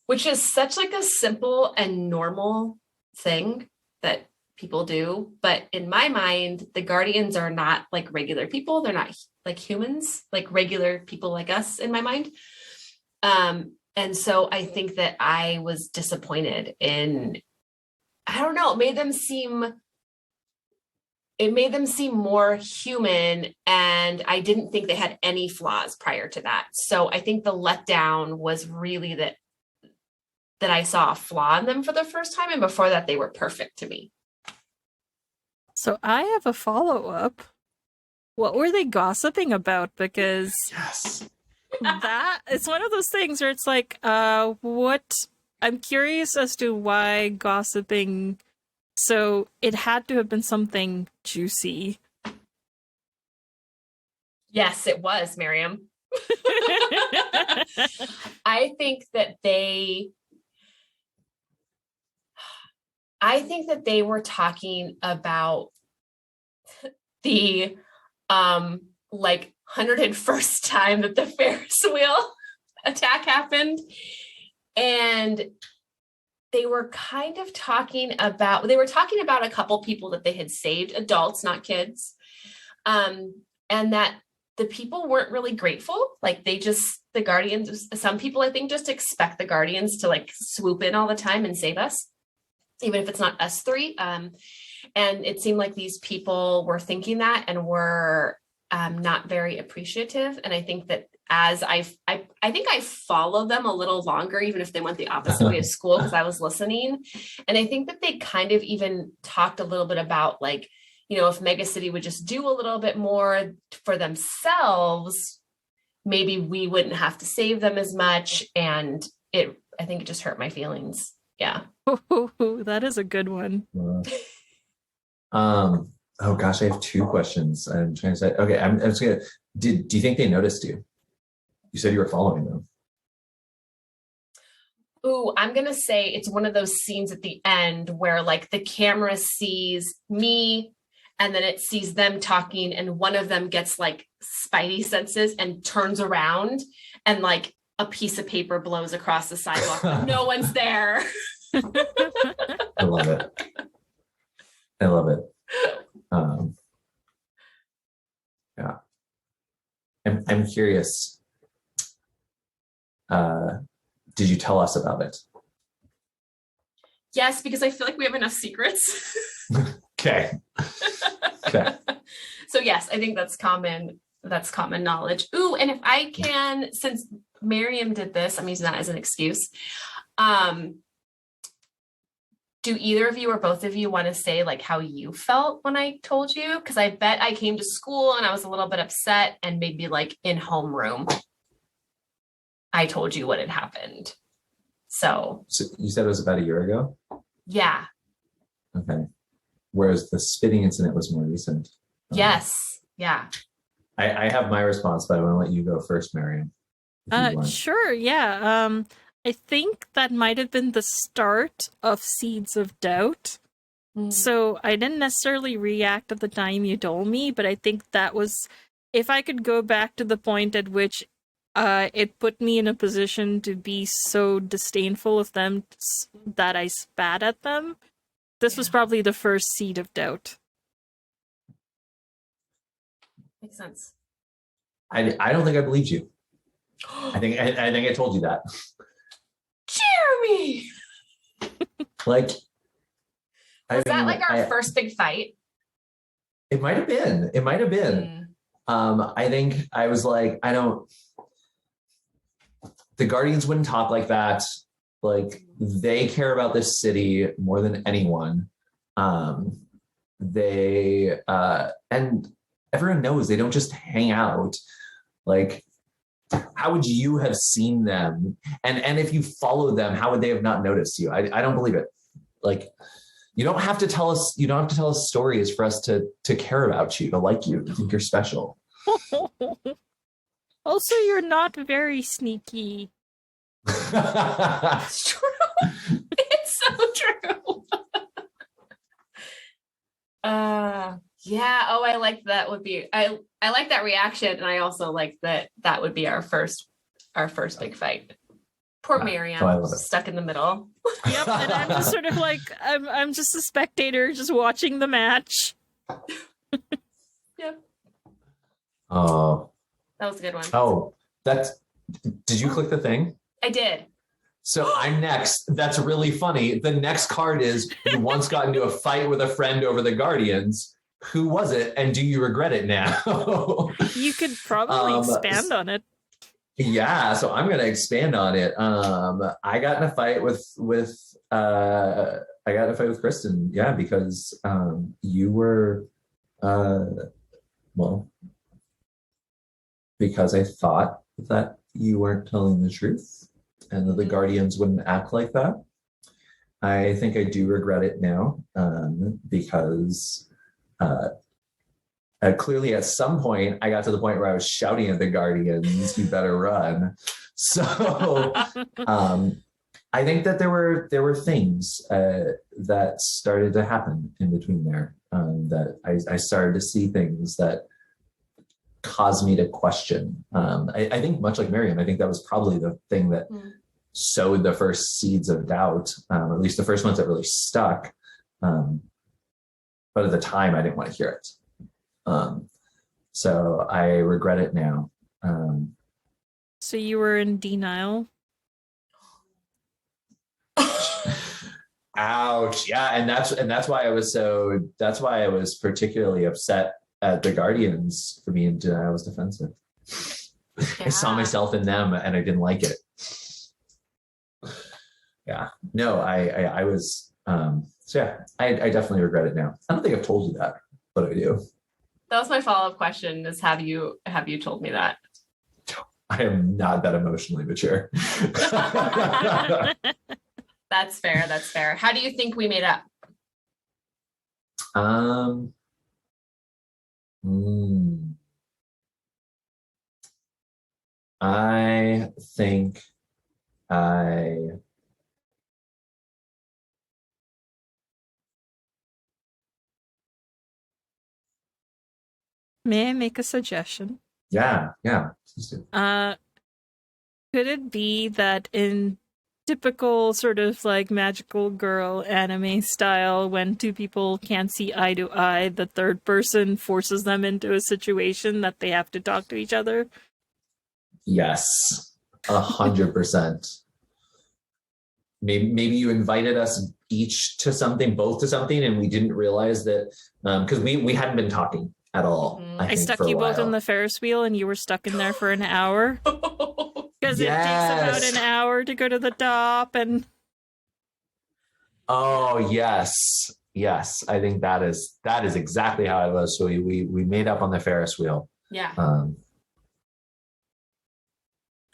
which is such like a simple and normal thing that people do. But in my mind, the Guardians are not like regular people. They're not like humans, like regular people like us in my mind. And so I think that I was disappointed in, I don't know, it made them seem more human, and I didn't think they had any flaws prior to that. So I think the letdown was really that that I saw a flaw in them for the first time. And before that, they were perfect to me. So I have a follow-up. What were they gossiping about? Because Yes. that it's one of those things where it's like, what? I'm curious as to why gossiping. So it had to have been something juicy. Yes, it was, Mariam. I think that they were talking about the like 101st time that the Ferris wheel attack happened. And they were kind of talking about a couple people that they had saved, adults, not kids. And that the people weren't really grateful. Like the Guardians, some people I think just expect the Guardians to like swoop in all the time and save us, even if it's not us three. And it seemed like these people were thinking that and were not very appreciative. And I think that as I think I followed them a little longer, even if they went the opposite way of school, because I was listening. And I think that they kind of even talked a little bit about like, you know, if Megacity would just do a little bit more for themselves, maybe we wouldn't have to save them as much. And I think it just hurt my feelings. Yeah. That is a good one. Oh gosh, I have two questions. I'm trying to say. Okay, I'm just gonna. Do you think they noticed you? You said you were following them. Ooh, I'm gonna say it's one of those scenes at the end where like the camera sees me and then it sees them talking and one of them gets like spidey senses and turns around and like a piece of paper blows across the sidewalk. But no one's there. I love it. I love it. Yeah. I'm curious. Did you tell us about it? Yes, because I feel like we have enough secrets. Okay. Okay. So yes, I think that's common knowledge. Ooh, and if I can, since Mariam did this, I'm using that as an excuse. Do either of you or both of you want to say like how you felt when I told you? Because I bet I came to school and I was a little bit upset and maybe like in homeroom, I told you what had happened. So you said it was about a year ago? Yeah. Okay. Whereas the spitting incident was more recent. Yes. Yeah. I have my response, but I want to let you go first, Mariam. Sure, yeah. I think that might have been the start of Seeds of Doubt. So I didn't necessarily react at the time you told me, but I think that was, if I could go back to the point at which it put me in a position to be so disdainful of them that I spat at them, this was probably the first seed of doubt. Makes sense. I don't think I believed you. I think I told you that. Jeremy! Like, was that like our first big fight? It might have been. It might have been. I think I was like, the Guardians wouldn't talk like that. Like, they care about this city more than anyone. They and everyone knows they don't just hang out. Like, how would you have seen them? And if you followed them, how would they have not noticed you? I don't believe it. Like, you don't have to tell us stories for us to care about you, to like you, to think you're special. Also, you're not very sneaky. It's true. It's so true. Yeah. Oh, I like that would be, I like that reaction. And I also like that would be our first big fight. Poor Mariam, stuck in the middle. Yep, and I'm just sort of like, I'm just a spectator, just watching the match. Yep. Oh. That was a good one. Oh, did you click the thing? I did. So I'm next. That's really funny. The next card is, you once got into a fight with a friend over the Guardians. Who was it? And do you regret it now? You could probably expand on it. Yeah, so I'm gonna expand on it. I got in a fight with Kristin, yeah, because you were well, because I thought that you weren't telling the truth and that the Guardians wouldn't act like that. I think I do regret it now, because clearly at some point I got to the point where I was shouting at the Guardians, "You better run." So I think that there were things that started to happen in between there, that I started to see things that caused me to question. I think much like Mariam, I think that was probably the thing that sowed the first seeds of doubt, at least the first ones that really stuck. But at the time, I didn't want to hear it. So I regret it now. So you were in denial? Ouch. Yeah, and that's why I was particularly upset at the Guardians for being denial was defensive. Yeah. I saw myself in them and I didn't like it. Yeah. No, I was so yeah, I definitely regret it now. I don't think I've told you that, but I do. That was my follow-up question, is have you told me that? I am not that emotionally mature. That's fair. That's fair. How do you think we made up? I think May I make a suggestion? Yeah. Could it be that in typical sort of like magical girl anime style, when two people can't see eye to eye, the third person forces them into a situation that they have to talk to each other? Yes, 100%. Maybe you invited us each to something, both to something, and we didn't realize that, because we hadn't been talking at all. I stuck you both in the Ferris wheel and you were stuck in there for an hour. Because it takes about an hour to go to the top. And oh yes, I think that is exactly how it was. So we made up on the Ferris wheel. Yeah. I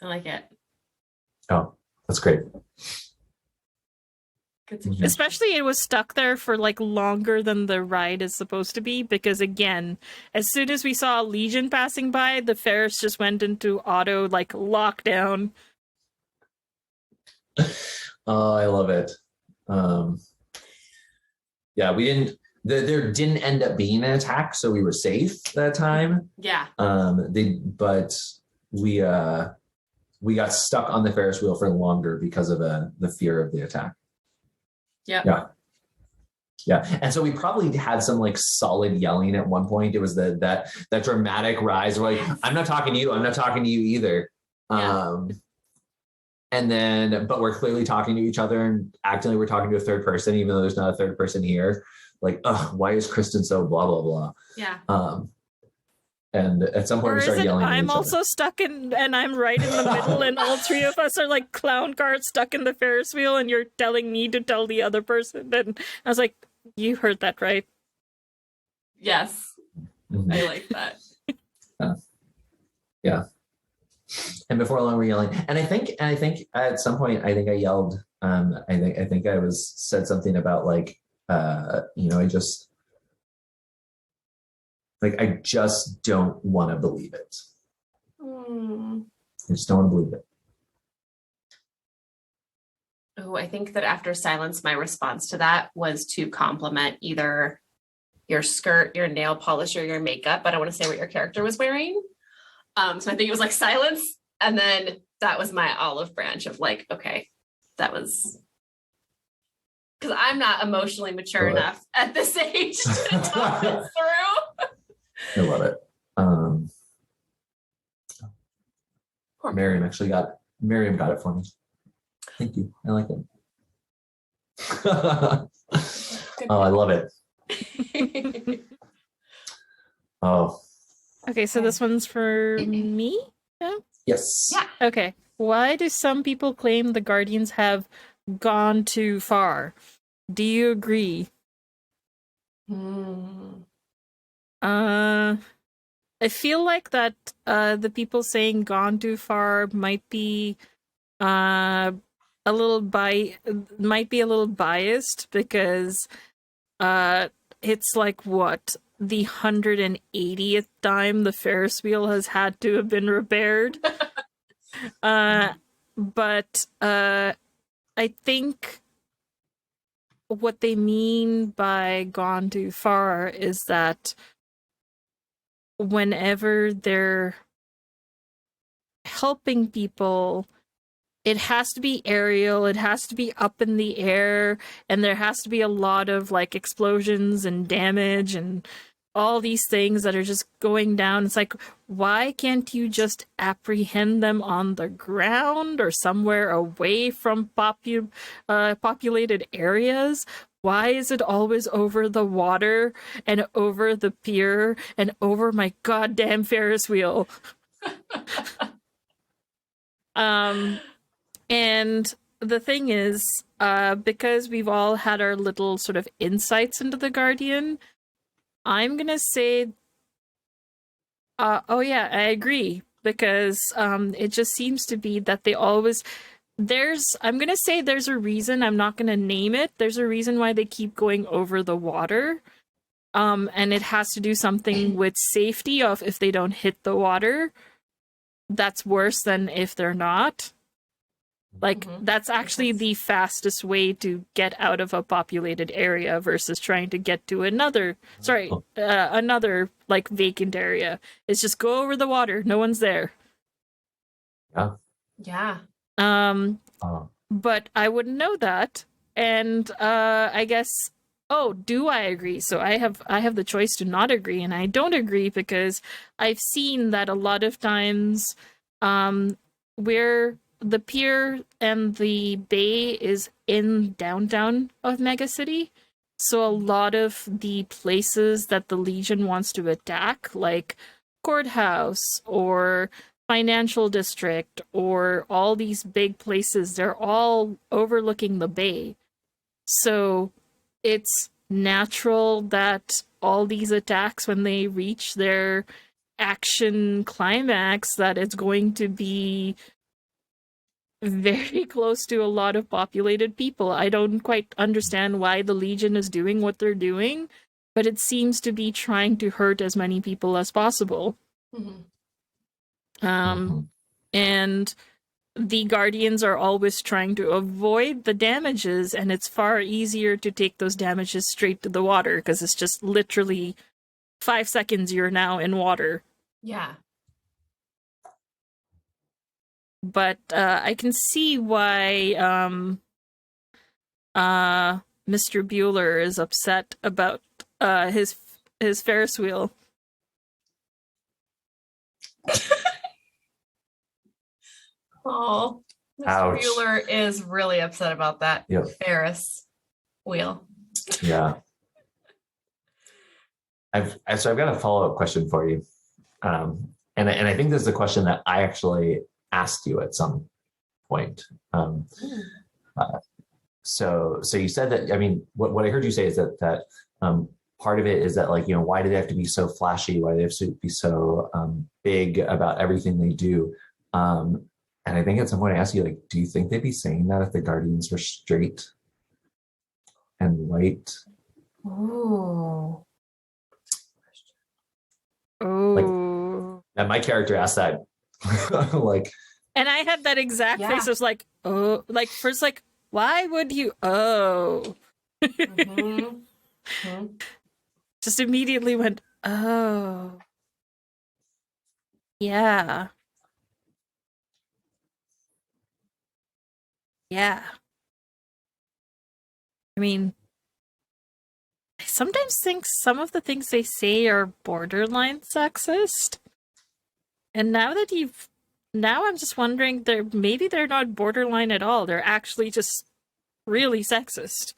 like it. Oh, that's great. Especially it was stuck there for like longer than the ride is supposed to be, because again, as soon as we saw a Legion passing by, the Ferris just went into auto like lockdown. Oh, I love it. Yeah, we didn't. There didn't end up being an attack, so we were safe that time. Yeah. But we got stuck on the Ferris wheel for longer because of the fear of the attack. Yeah. And so we probably had some like solid yelling at one point. It was that dramatic rise. We're like, I'm not talking to you. I'm not talking to you either. Yeah. And then, but we're clearly talking to each other and acting like we're talking to a third person, even though there's not a third person here. Like, why is Kristin so blah, blah, blah? Yeah. And at some point we started yelling at each I'm also other. stuck in, and I'm right in the middle, and all three of us are like clown cars stuck in the Ferris wheel, and you're telling me to tell the other person. And I was like, you heard that, right? Yes. Mm-hmm. I like that. Yeah. And before long we're yelling. And I think at some point I yelled, I think I said something about like, I just don't want to believe it. I just don't want to believe it. Oh, I think that after silence, my response to that was to compliment either your skirt, your nail polish, or your makeup. But I want to say what your character was wearing. So I think it was like silence. And then that was my olive branch of like, okay, that was... Because I'm not emotionally mature enough at this age to talk this through. I love it. Mariam got it for me. Thank you. I like it. Oh, I love it. Oh. Okay, so this one's for me? Yeah? Yes. Yeah. Okay. Why do some people claim the Guardians have gone too far? Do you agree? Hmm. I feel like that the people saying gone too far might be uh a little might be a little biased because uh it's like what the 180th time the Ferris wheel has had to have been repaired. But I think what they mean by gone too far is that whenever they're helping people, it has to be aerial, it has to be up in the air, and there has to be a lot of like explosions and damage and all these things that are just going down. It's like, why can't you just apprehend them on the ground or somewhere away from populated areas? Why is it always over the water and over the pier and over my goddamn Ferris wheel? And the thing is, because we've all had our little sort of insights into the Guardian, I'm gonna say, oh yeah, I agree, because it just seems to be that they always, I'm gonna say there's a reason, I'm not gonna name it, there's a reason why they keep going over the water, and it has to do something with safety of if they don't hit the water, that's worse than if they're not. Like, that's actually the fastest way to get out of a populated area versus trying to get to another, like, vacant area. It's just go over the water. No one's there. Yeah. Yeah. But I wouldn't know that. And I guess, do I agree? So I have the choice to not agree, and I don't agree because I've seen that a lot of times where the pier and the bay is in downtown of Megacity. So a lot of the places that the Legion wants to attack, like courthouse or financial district or all these big places, they're all overlooking the bay. So it's natural that all these attacks, when they reach their action climax, that it's going to be very close to a lot of populated people. I don't quite understand why the Legion is doing what they're doing, but it seems to be trying to hurt as many people as possible. And the Guardians are always trying to avoid the damages, and it's far easier to take those damages straight to the water because it's just literally 5 seconds you're now in water. Yeah. But I can see why Mr. Bueller is upset about his Ferris wheel. Oh, Mr. Ouch. Bueller is really upset about that Ferris wheel. Yeah. So I've got a follow-up question for you. And I think this is a question that I actually asked you at some point. So you said that, I mean, what I heard you say is that part of it is that, like, you know, why do they have to be so flashy? Why do they have to be so big about everything they do? And I think at some point I asked you, like, do you think they'd be saying that if the Guardians were straight and white? Ooh. Oh. And my character asked that, like, and I had that exact face. I was like, oh, like first, like, why would you? Oh. Just immediately went, oh. Yeah. Yeah. I mean, I sometimes think some of the things they say are borderline sexist. And now I'm just wondering, maybe they're not borderline at all. They're actually just really sexist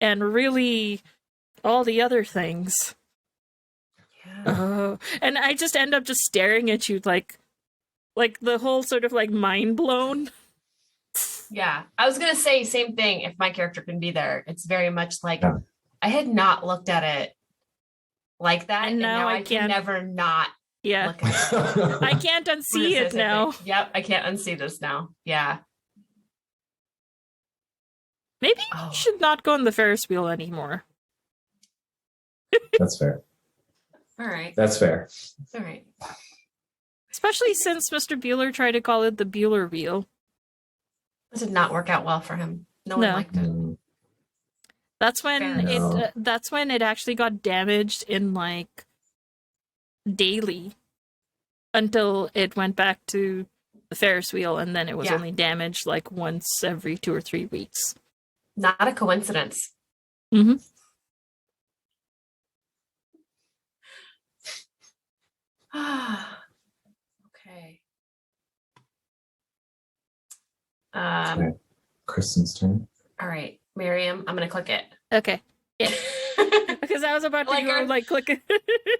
and really all the other things. Yeah. Oh, and I just end up just staring at you like, like the whole sort of like mind blown. Yeah, I was gonna say same thing. If my character can be there, it's very much like Yeah. I had not looked at it like that, And now I can can't- never not Yeah. look at it. I can't unsee it now. Yep, I can't unsee this now. Yeah. Maybe Oh. you should not go on the Ferris wheel anymore. That's fair. All right. That's fair. All right. Especially since Mr. Bueller tried to call it the Bueller wheel. This did not work out well for him. No one No. liked it. Mm, That's when Fair that's when it actually got damaged in like daily until it went back to the Ferris wheel, and then it was Yeah. only damaged like once every 2 or 3 weeks. Not a coincidence. Mhm. Okay. okay. Kristin's turn. All right, Mariam, I'm gonna click it. Okay. I Because I was about to Like go our- like click it.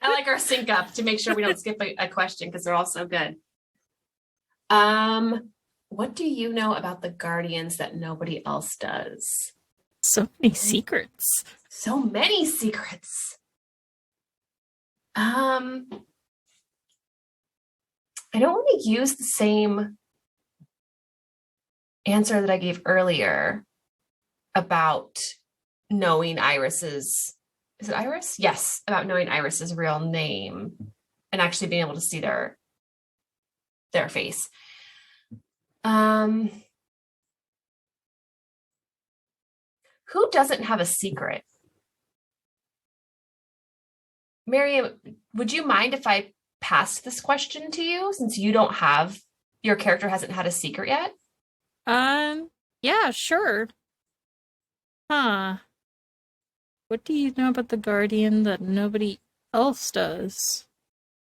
like our sync up to make sure we don't skip a question because they're all so good. What do you know about the Guardians that nobody else does? So many secrets. So many secrets. I don't want to use the same answer that I gave earlier about knowing Iris's, is it Iris? Yes, about knowing Iris's real name and actually being able to see their face. Who doesn't have a secret? Mariam, would you mind if I passed this question to you since you don't have, your character hasn't had a secret yet? Yeah, sure. Huh. What do you know about the Guardian that nobody else does?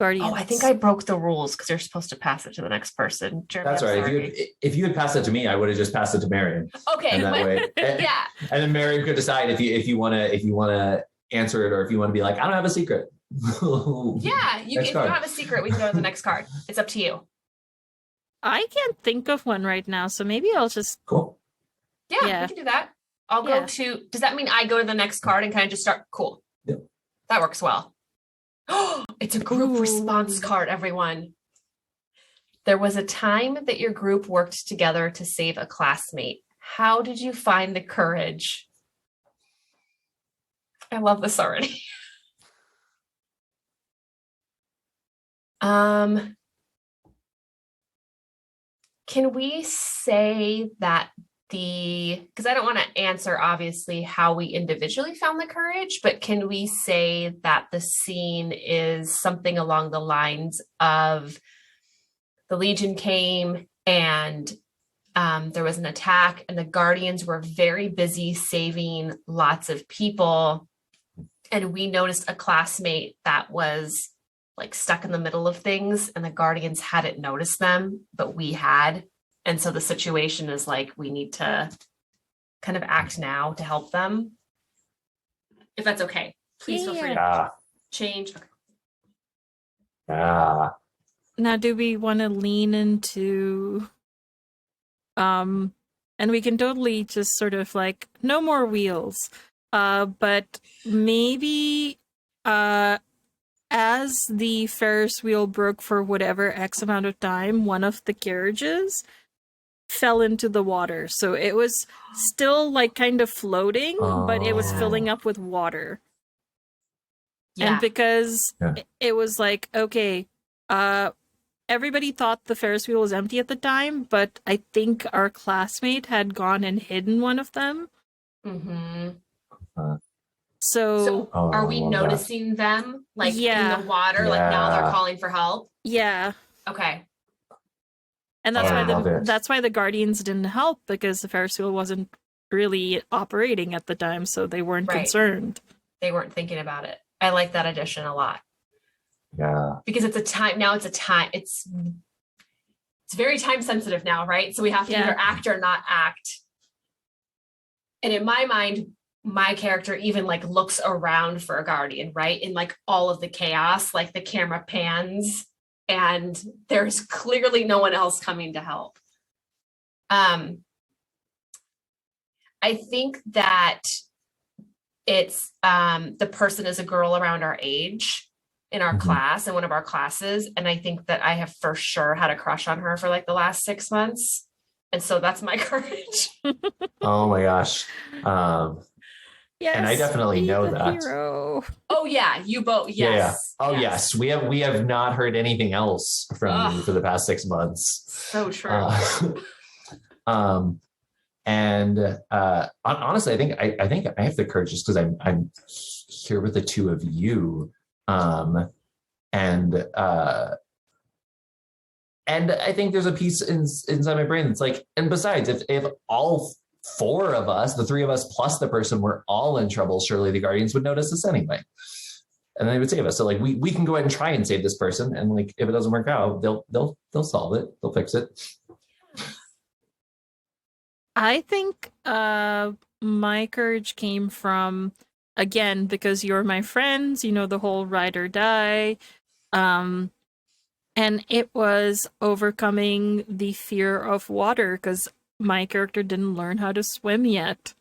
Guardians. Oh, I think I broke the rules because you're supposed to pass it to the next person. Jeremy, That's I'm right. sorry. If you had passed it to me, I would have just passed it to Mariam. Okay. And that way, Yeah. and then Mariam could decide if you want to answer it or if you want to be like, I don't have a secret. Yeah. If you Next don't card. have a secret, we can go to the next card. It's up to you. I can't think of one right now, so maybe I'll just Cool. Yeah, Yeah. we can do that. I'll Yeah. go to, does that mean I go to the next card and kind of just start? Cool. Yep. That works well. It's a group Ooh. response card, everyone. There was a time that your group worked together to save a classmate. How did you find the courage? I love this already. Can we say that because I don't want to answer obviously how we individually found the courage, but can we say that the scene is something along the lines of the Legion came and there was an attack and the Guardians were very busy saving lots of people, and we noticed a classmate that was like stuck in the middle of things and the Guardians hadn't noticed them, but we had. And so the situation is like, we need to kind of act now to help them. If that's okay, please feel free to Ah, change. Okay. ah. now do we want to lean into and we can totally just sort of like no more wheels. But maybe as the Ferris wheel broke for whatever X amount of time, one of the carriages fell into the water. So it was still like kind of floating, but it was Oh. filling up with water. Yeah. And because Yeah. it was like, okay, everybody thought the Ferris wheel was empty at the time, but I think our classmate had gone and hidden one of them. Mm-hmm. So, So Oh, are I we love that. noticing them like Yeah. in the water? Like now they're Yeah. calling for help? yeah. Okay. And that's Oh, I why love the it. that's why the Guardians didn't help, because the Ferris wheel wasn't really operating at the time, so they weren't Right. concerned. They weren't thinking about it. I like that addition a lot Yeah. because it's a time now. It's very time sensitive now, right? So we have to Yeah. either act or not act. And in my mind, my character even like looks around for a guardian, right? In like all of the chaos, like the camera pans and there's clearly no one else coming to help. I think that it's the person is a girl around our age in our class, in one of our classes. And I think that I have for sure had a crush on her for like the last 6 months. And so that's my courage. Oh my gosh. Yes, and I definitely be know the that. hero. Oh yeah, you both. Yes. Yeah. Oh yes. We have not heard anything else from you for the past 6 months. So true. And honestly, I think I have the courage just because I'm here with the two of you, and I think there's a piece inside my brain that's like, and besides, if all four of us, the three of us plus the person, were all in trouble, surely the Guardians would notice us anyway, and they would save us. So like we can go ahead and try and save this person, and like if it doesn't work out, they'll solve it, they'll fix it. I think my courage came from, again, because you're my friends, you know, the whole ride or die. And it was overcoming the fear of water because my character didn't learn how to swim yet.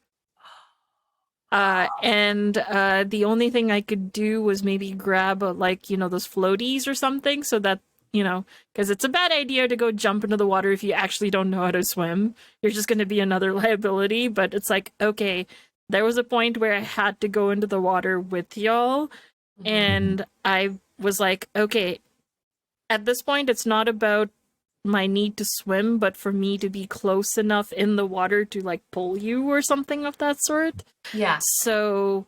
And the only thing I could do was maybe grab those floaties or something so that, because it's a bad idea to go jump into the water if you actually don't know how to swim. You're just going to be another liability. But it's like, okay, there was a point where I had to go into the water with y'all. And I was like, okay, at this point, it's not about my need to swim, but for me to be close enough in the water to like pull you or something of that sort. Yeah. So,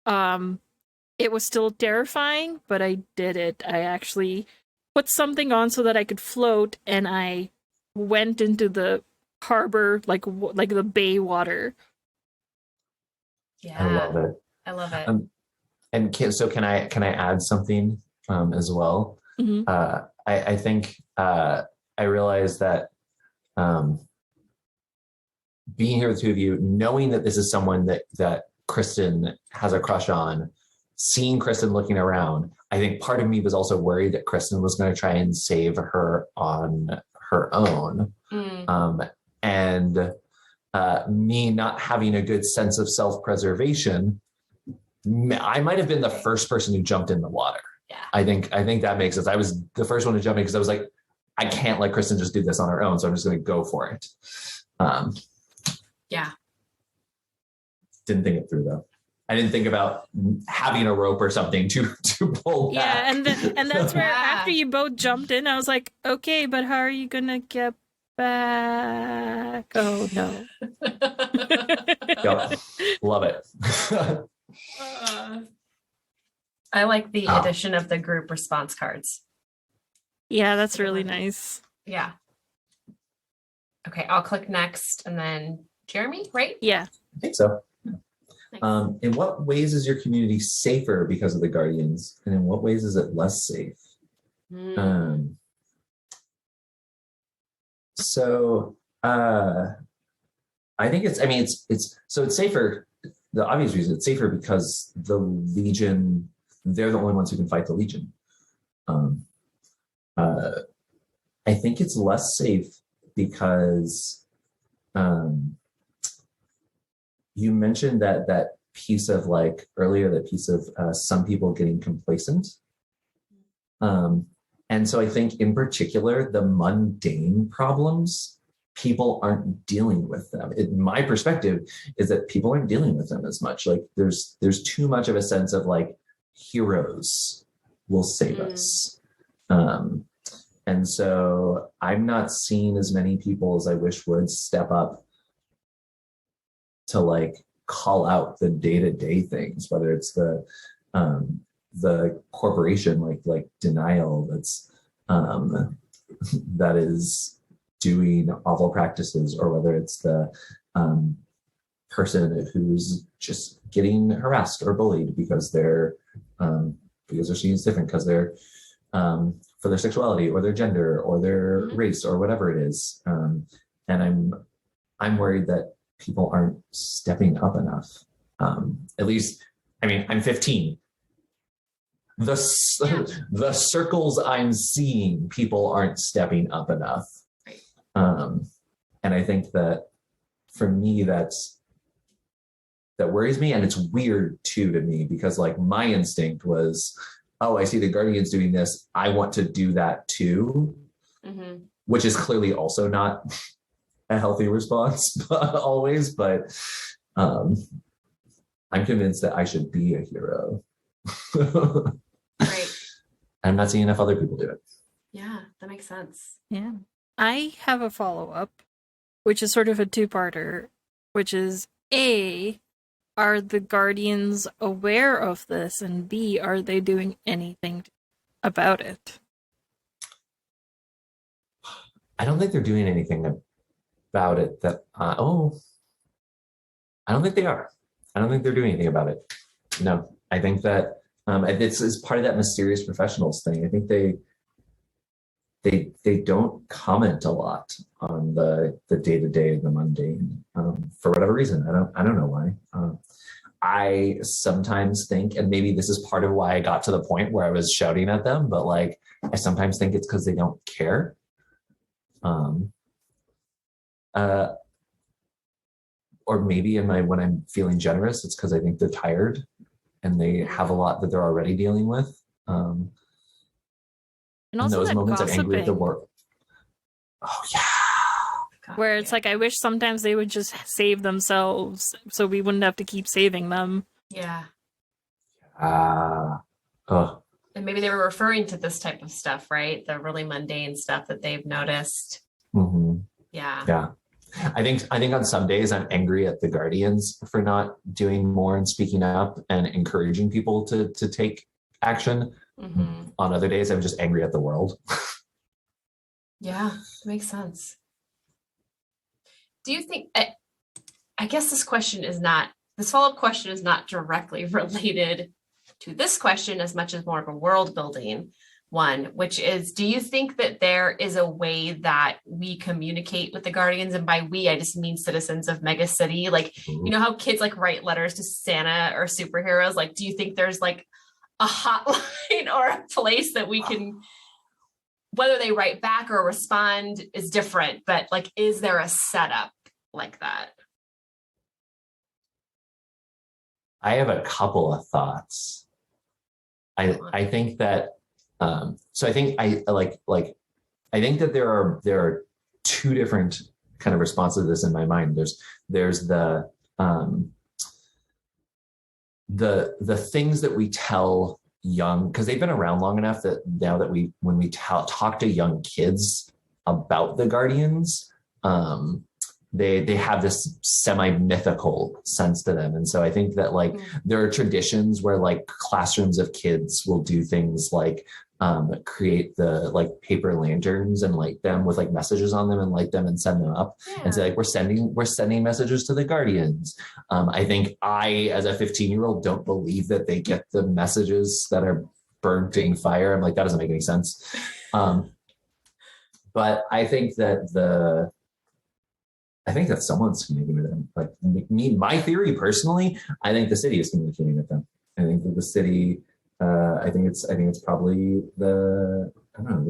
it was still terrifying, but I did it. I actually put something on so that I could float, and I went into the harbor, like the bay water. Yeah. I love it. And can I add something as well? Mm-hmm. I think I realized that being here with the two of you, knowing that this is someone that Kristin has a crush on, seeing Kristin looking around, I think part of me was also worried that Kristin was going to try and save her on her own. And me not having a good sense of self-preservation, I might have been the first person who jumped in the water. Yeah. I think that makes sense. I was the first one to jump in because I was like, I can't let Kristin just do this on her own, so I'm just going to go for it. Yeah. Didn't think it through though. I didn't think about having a rope or something to pull back. Yeah, and that's where after you both jumped in, I was like, okay, but how are you gonna get back? Oh no. Yep. Love it. I like the addition of the group response cards. Yeah, that's really nice. Yeah. Okay, I'll click next, and then Jeremy, right? Yeah. I think so. Nice. In what ways is your community safer because of the Guardians, and in what ways is it less safe? So I think it's safer. The obvious reason it's safer because the Legion, they're the only ones who can fight the Legion. I think it's less safe because you mentioned that piece of like earlier, that piece of some people getting complacent. And so I think in particular, the mundane problems, people aren't dealing with them. My perspective is that people aren't dealing with them as much. Like there's too much of a sense of like heroes will save us. And so I'm not seeing as many people as I wish would step up to like call out the day-to-day things, whether it's the corporation like denial that is doing awful practices, or whether it's the person who's just getting harassed or bullied because they're seen as different, because they're for their sexuality or their gender or their race or whatever it is. And I'm worried that people aren't stepping up enough. At least, I mean, I'm 15. the circles I'm seeing, people aren't stepping up enough. Right. And I think that for me, that worries me. And it's weird too to me, because like my instinct was, oh, I see the Guardians doing this, I want to do that too. Mm-hmm. Which is clearly also not a healthy response always, but I'm convinced that I should be a hero. Right. I'm not seeing enough other people do it. Yeah, that makes sense. Yeah. I have a follow-up, which is sort of a two-parter, which is A, are the Guardians aware of this? And B, are they doing anything about it? I don't think they're doing anything about it that, I don't think they are. I don't think they're doing anything about it. No, I think that this is part of that mysterious professionals thing. I think they don't comment a lot on the day-to-day, the mundane, for whatever reason. I don't know why. I sometimes think, and maybe this is part of why I got to the point where I was shouting at them, but like, I sometimes think it's because they don't care. Or maybe when I'm feeling generous, it's because I think they're tired and they have a lot that they're already dealing with. And also those that moments gossiping. I'm angry at the world. Oh yeah. God, Where it's like, I wish sometimes they would just save themselves so we wouldn't have to keep saving them. Yeah. Oh. And maybe they were referring to this type of stuff, right? The really mundane stuff that they've noticed. Mm-hmm. Yeah. Yeah. I think on some days I'm angry at the Guardians for not doing more and speaking up and encouraging people to take action. Mm-hmm. On other days, I'm just angry at the world. Yeah, makes sense. Do you think, I guess this follow-up question is not directly related to this question as much as more of a world building one, which is, do you think that there is a way that we communicate with the Guardians? And by we, I just mean citizens of Megacity. Like, you know how kids like write letters to Santa or superheroes? Like, do you think there's like a hotline or a place that we can, whether they write back or respond is different, but like, is there a setup like that? I have a couple of thoughts. I think that so I think I think that there are two different kind of responses to this in my mind. There's the things that we tell young, because they've been around long enough that now that when we talk to young kids about the Guardians, they have this semi-mythical sense to them. And so I think that like there are traditions where like classrooms of kids will do things like create the like paper lanterns and light them with like messages on them and light them and send them up and say like, we're sending messages to the Guardians. I think I, as a 15-year-old, don't believe that they get the messages that are burnt in fire. I'm like, that doesn't make any sense. But I think that someone's communicating with them. Like my theory personally, I think the city is communicating with them. I think that the city, I think it's probably the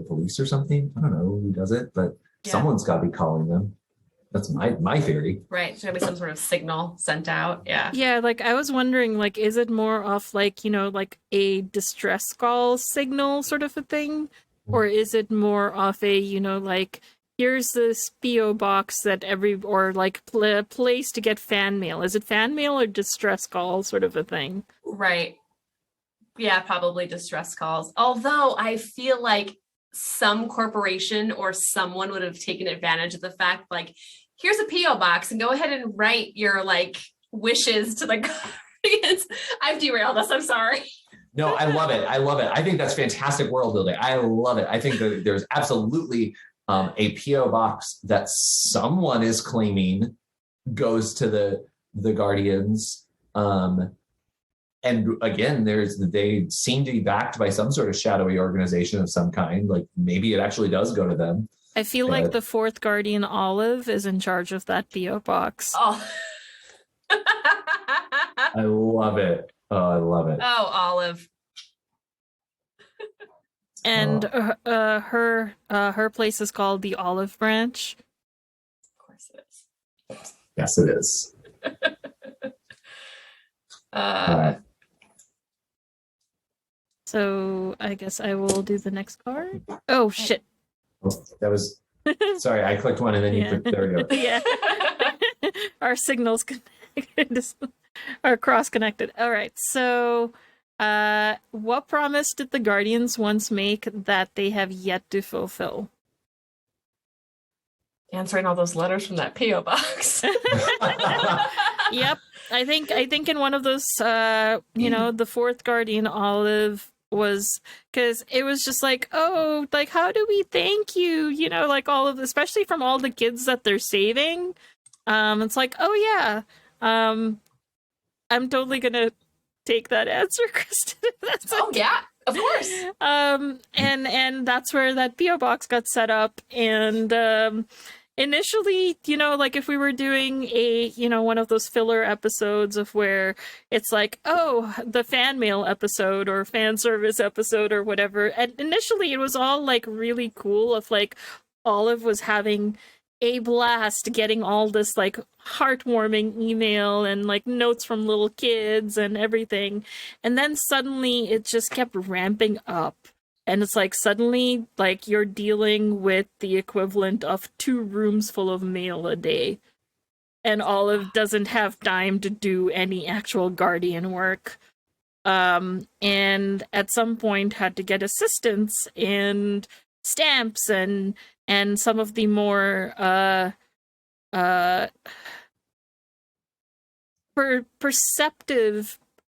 police or something. I don't know who does it, but someone's got to be calling them. That's my theory. Right. Should be some sort of signal sent out. Yeah. Yeah. Like I was wondering, like, is it more of like, like a distress call signal sort of a thing? Or is it more of a, like, here's this PO box that place to get fan mail. Is it fan mail or distress call sort of a thing? Right. Yeah, probably distress calls. Although I feel like some corporation or someone would have taken advantage of the fact, like, here's a PO box and go ahead and write your like wishes to the Guardians. I've derailed us. I'm sorry. No, I love it. I think that's fantastic world building. I love it. I think that there's absolutely a PO box that someone is claiming goes to the Guardians. And again, they seem to be backed by some sort of shadowy organization of some kind. Like maybe it actually does go to them. I feel like the fourth Guardian, Olive, is in charge of that PO box. Oh. I love it. Oh, I love it. Oh, Olive. And Oh. her place is called the Olive Branch. Of course it is. Yes, it is. So I guess I will do the next card. Oh shit! Oh, that was. Sorry, I clicked one and then Yeah. there we go. Yeah. Our signals are cross-connected. All right. So, what promise did the Guardians once make that they have yet to fulfill? Answering all those letters from that PO box. Yep. I think in one of those, the fourth Guardian, Olive was, because it was just like, oh, like, how do we thank you? Like all of, especially from all the kids that they're saving. It's like, oh yeah, I'm totally gonna take that answer, Kristin. That's Oh yeah, of course. And that's where that PO box got set up. And initially, like if we were doing a, one of those filler episodes of where it's like, oh, the fan mail episode or fan service episode or whatever. And initially it was all like really cool of like Olive was having a blast getting all this like heartwarming email and like notes from little kids and everything. And then suddenly it just kept ramping up. And it's like suddenly like you're dealing with the equivalent of 2 rooms full of mail a day. And Olive doesn't have time to do any actual Guardian work. And at some point had to get assistance and stamps and some of the more perceptive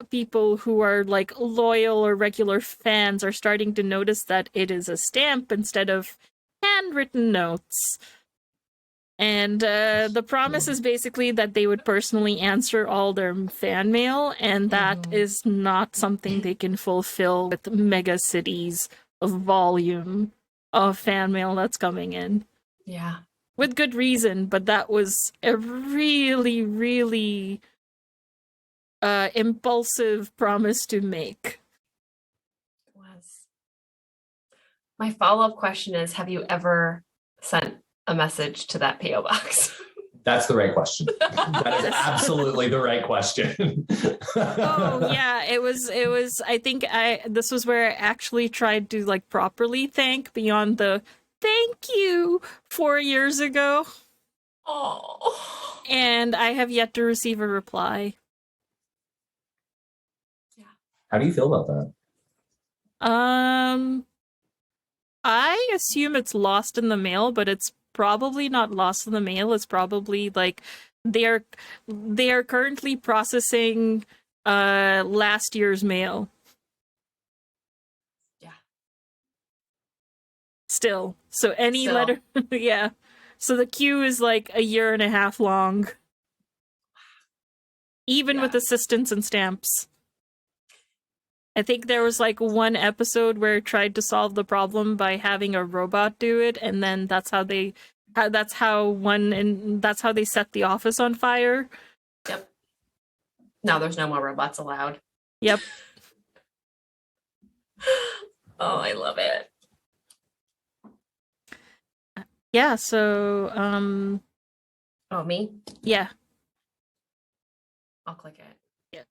people who are like loyal or regular fans are starting to notice that it is a stamp instead of handwritten notes. And the promise is basically that they would personally answer all their fan mail, and that is not something they can fulfill with Megacity's volume of fan mail that's coming in. Yeah. With good reason, but that was a really, really impulsive promise to make. It was. My follow-up question is, have you ever sent a message to that PO box? That's the right question. That is absolutely the right question. Oh yeah, it was I think this was where I actually tried to like properly thank beyond the thank you 4 years ago. Oh. And I have yet to receive a reply. Yeah. How do you feel about that? I assume it's lost in the mail, but it's probably not lost in the mail. It's probably like they are currently processing last year's mail. Yeah. Still. So any letter yeah. So the queue is like a year and a half long. Even with assistance and stamps. I think there was like one episode where it tried to solve the problem by having a robot do it, and then that's how they set the office on fire. Yep. Now there's no more robots allowed. Yep. Oh, I love it. Yeah, so Oh, me? yeah. I'll click it. Yeah.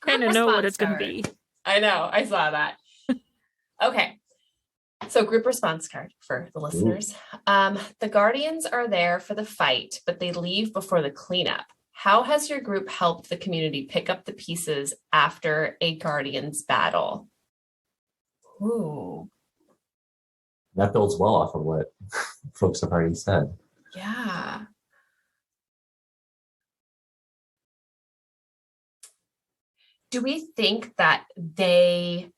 Kind of know what it's going to be. I know. I saw that. Okay. So group response card for the listeners. The Guardians are there for the fight, but they leave before the cleanup. How has your group helped the community pick up the pieces after a Guardians battle? Ooh. That builds well off of what folks have already said. Yeah. Do we think that do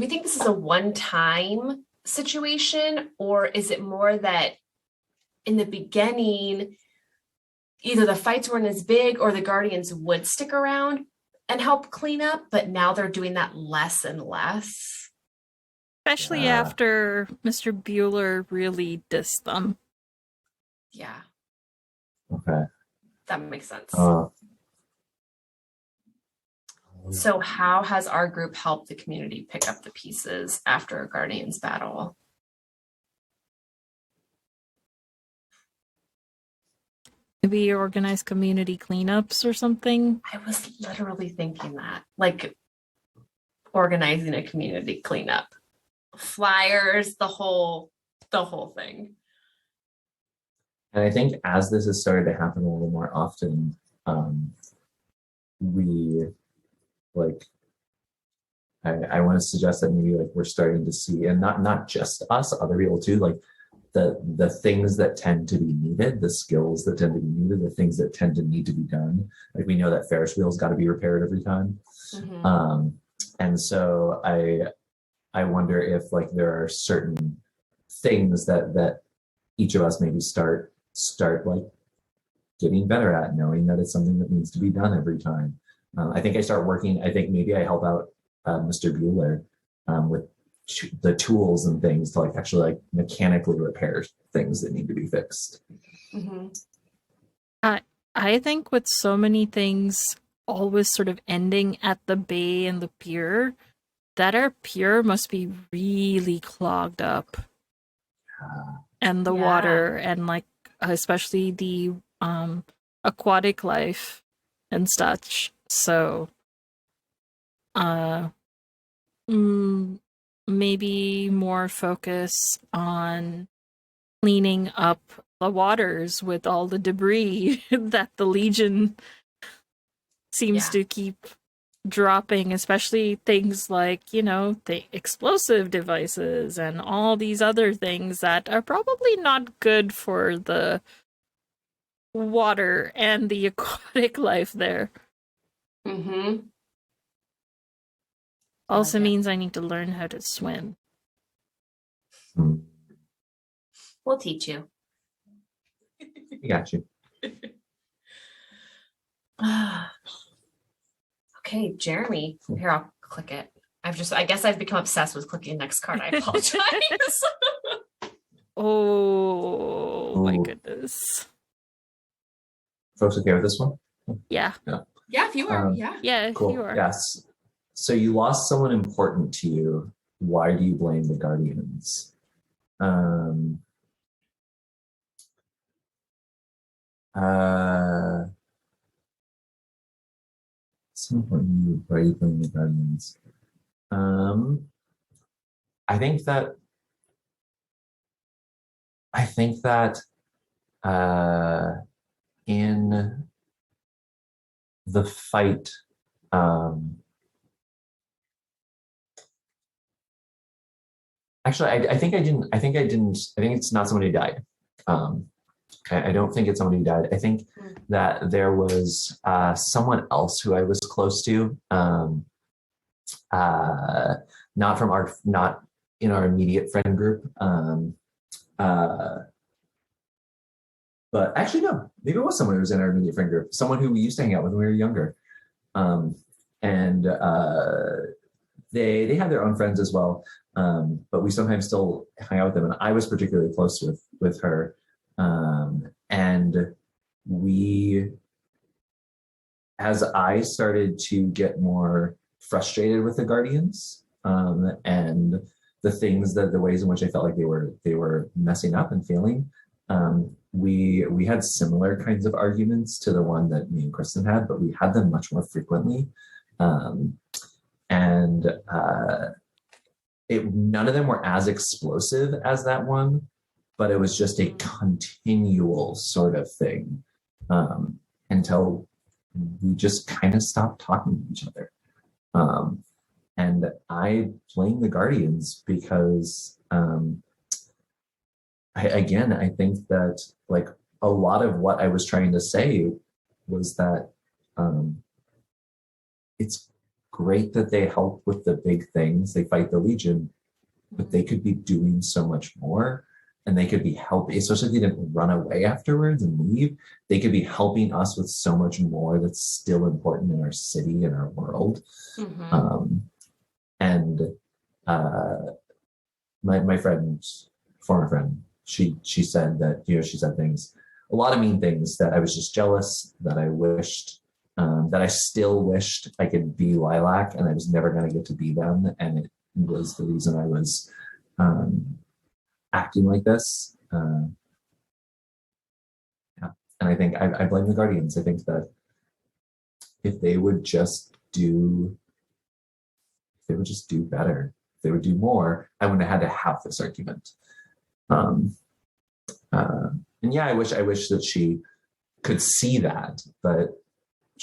we think this is a one-time situation, or is it more that in the beginning, either the fights weren't as big or the Guardians would stick around and help clean up, but now they're doing that less and less? Especially after Mr. Bueller really dissed them. Yeah. Okay. That makes sense. So how has our group helped the community pick up the pieces after a Guardians battle? Maybe organize community cleanups or something. I was literally thinking that, like organizing a community cleanup, flyers, the whole thing. And I think as this has started to happen a little more often, we like, I want to suggest that maybe like we're starting to see, and not just us, other people too, like the things that tend to be needed, the skills that tend to be needed, the things that tend to need to be done. Like we know that Ferris wheels got to be repaired every time. Mm-hmm. And so I wonder if like there are certain things that each of us maybe start like getting better at, knowing that it's something that needs to be done every time. I think maybe I help out Mr. Bueller with the tools and things to like actually like mechanically repair things that need to be fixed. Mm-hmm. I think with so many things always sort of ending at the bay and the pier, that our pier must be really clogged up. And the water and like especially the aquatic life and such. So maybe more focus on cleaning up the waters with all the debris that the Legion seems to keep dropping, especially things like, you know, the explosive devices and all these other things that are probably not good for the water and the aquatic life there. Mm-hmm. Also means I need to learn how to swim. We'll teach you. I got you. Okay, Jeremy. Here, I'll click it. I guess I've become obsessed with clicking next card. I apologize. Oh my goodness. Folks okay with this one? Yeah. Yeah, if you are. Yeah, cool. you are. Yes. So you lost someone important to you. Why do you blame the Guardians? So important to you. Why do you blame the Guardians? I think that in the fight, actually, I think it's not somebody who died. I don't think it's somebody who died. I think that there was someone else who I was close to, not in our immediate friend group. But actually, no, maybe it was someone who was in our immediate friend group, someone who we used to hang out with when we were younger. And they had their own friends as well. But we sometimes still hang out with them. And I was particularly close with her. And as I started to get more frustrated with the Guardians, and the ways in which I felt like they were messing up and failing, we had similar kinds of arguments to the one that me and Kristin had, but we had them much more frequently. None of them were as explosive as that one, but it was just a continual sort of thing, until we just kind of stopped talking to each other. And I blame the Guardians because, I think that like a lot of what I was trying to say was that it's great that they help with the big things. They fight the Legion, but they could be doing so much more, and they could be helping, especially if they didn't run away afterwards and leave. They could be helping us with so much more that's still important in our city and our world. Mm-hmm. My friend, former friend, she said that, she said things, a lot of mean things that I was just jealous, that I wished that I still wished I could be Lilac, and I was never going to get to be them. And it was the reason I was acting like this. Yeah. And I think I blame the Guardians. I think that if they would just do better, if they would do more, I wouldn't have had to have this argument. And yeah, I wish that she could see that, but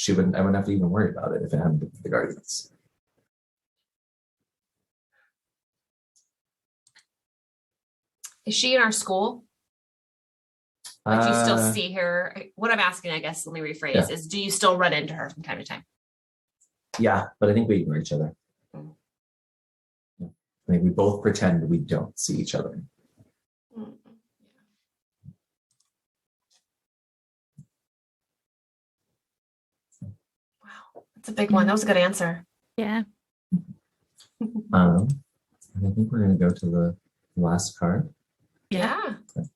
I wouldn't have to even worry about it if it hadn't been for the Guardians. Is she in our school? Like, do you still see her? What I'm asking, I guess, let me rephrase, is do you still run into her from time to time? Yeah, but I think we ignore each other. Mm. Yeah. I think we both pretend we don't see each other. Mm. Wow, that's a big one. That was a good answer. Yeah. And I think we're going to go to the last card. Yeah. Okay.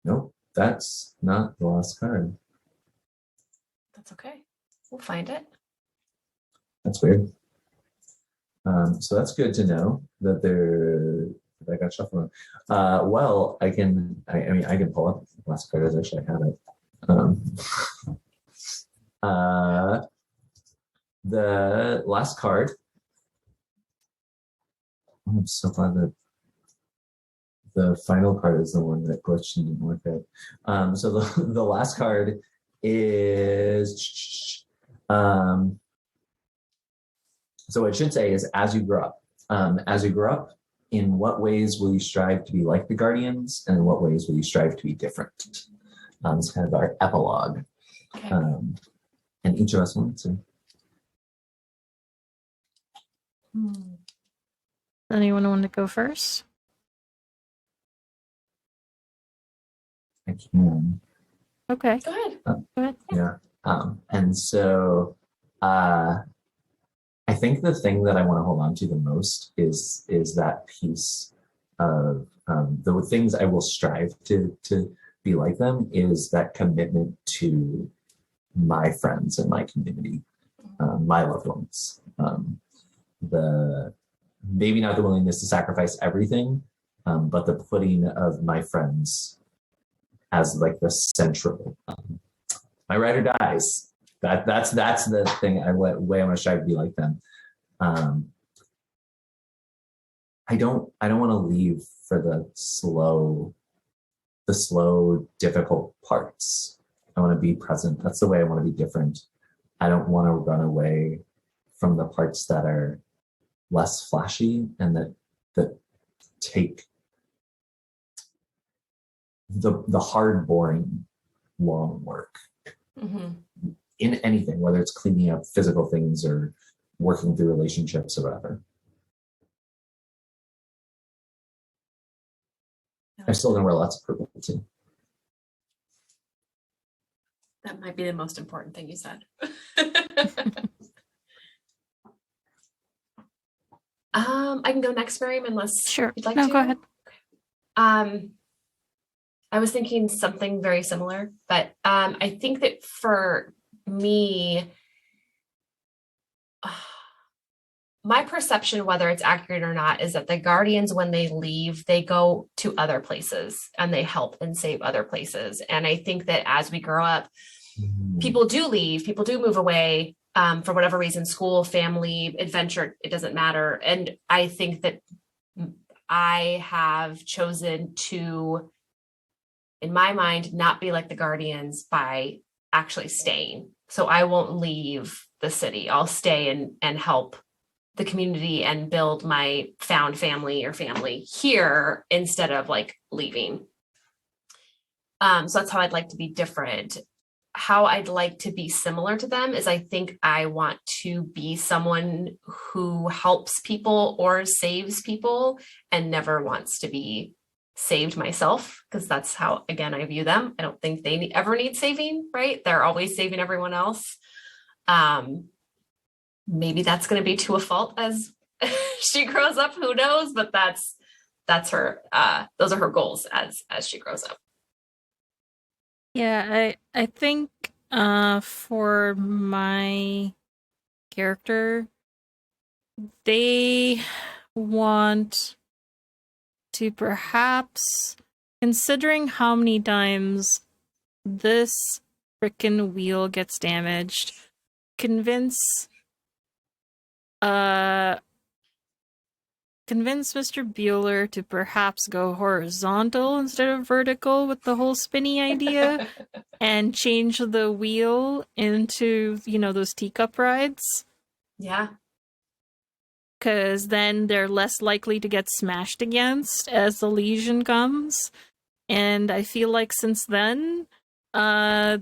Nope, that's not the last card. That's okay. We'll find it. That's weird. So that's good to know that I got shuffled. Well, I can pull up the last card as I actually have it. The last card. Oh, I'm so glad that the final card is the one that glitched and didn't work out. So the last card is so what it should say is as you grow up. As you grow up, in what ways will you strive to be like the Guardians, and in what ways will you strive to be different? It's kind of our epilogue. Okay. And each of us will answer. Anyone want to go first? I can. Okay. Go ahead. Go ahead. Yeah. And so I think the thing that I want to hold on to the most is that piece of the things I will strive to be like them is that commitment to my friends and my community, my loved ones. Maybe not the willingness to sacrifice everything, but the putting of my friends as like the central. My ride or dies. That's the thing. Way I want to strive to be like them. I don't want to leave for the slow, difficult parts. I want to be present. That's the way I want to be different. I don't want to run away from the parts that are less flashy and that take the hard, boring, long work. Mm-hmm. In anything, whether it's cleaning up physical things or working through relationships or whatever. I'm still gonna wear lots of purple too. That might be the most important thing you said. I can go next, Mariam, unless Sure. you'd like no, to. go ahead. I was thinking something very similar, but I think that for me, my perception, whether it's accurate or not, is that the Guardians, when they leave, they go to other places and they help and save other places. And I think that as we grow up, people do leave, people do move away for whatever reason, school, family, adventure, it doesn't matter. And I think that I have chosen to, in my mind, not be like the Guardians by actually staying. So I won't leave the city. I'll stay and help the community and build my found family or family here instead of like leaving. So that's how I'd like to be different. How I'd like to be similar to them is I think I want to be someone who helps people or saves people and never wants to be saved myself, because that's how, again, I view them. I don't think they ever need saving, right? They're always saving everyone else. Maybe that's going to be to a fault as she grows up, who knows, but that's her, those are her goals as she grows up. Yeah, I think for my character, they want to perhaps, considering how many times this frickin' wheel gets damaged, convince uh convince Mr. Bueller to perhaps go horizontal instead of vertical with the whole spinny idea and change the wheel into, those teacup rides. Yeah. Because then they're less likely to get smashed against as the lesion comes. And I feel like since then, there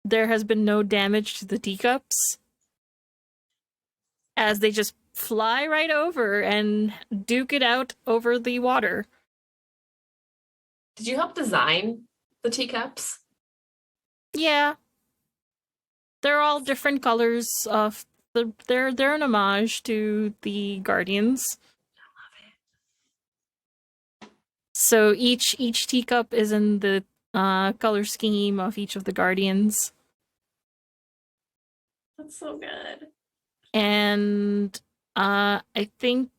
has been no damage to the teacups, as they just fly right over and duke it out over the water. Did you help design the teacups? Yeah. They're all different colors of they're an homage to the Guardians. So each teacup is in the color scheme of each of the Guardians. That's so good. And I think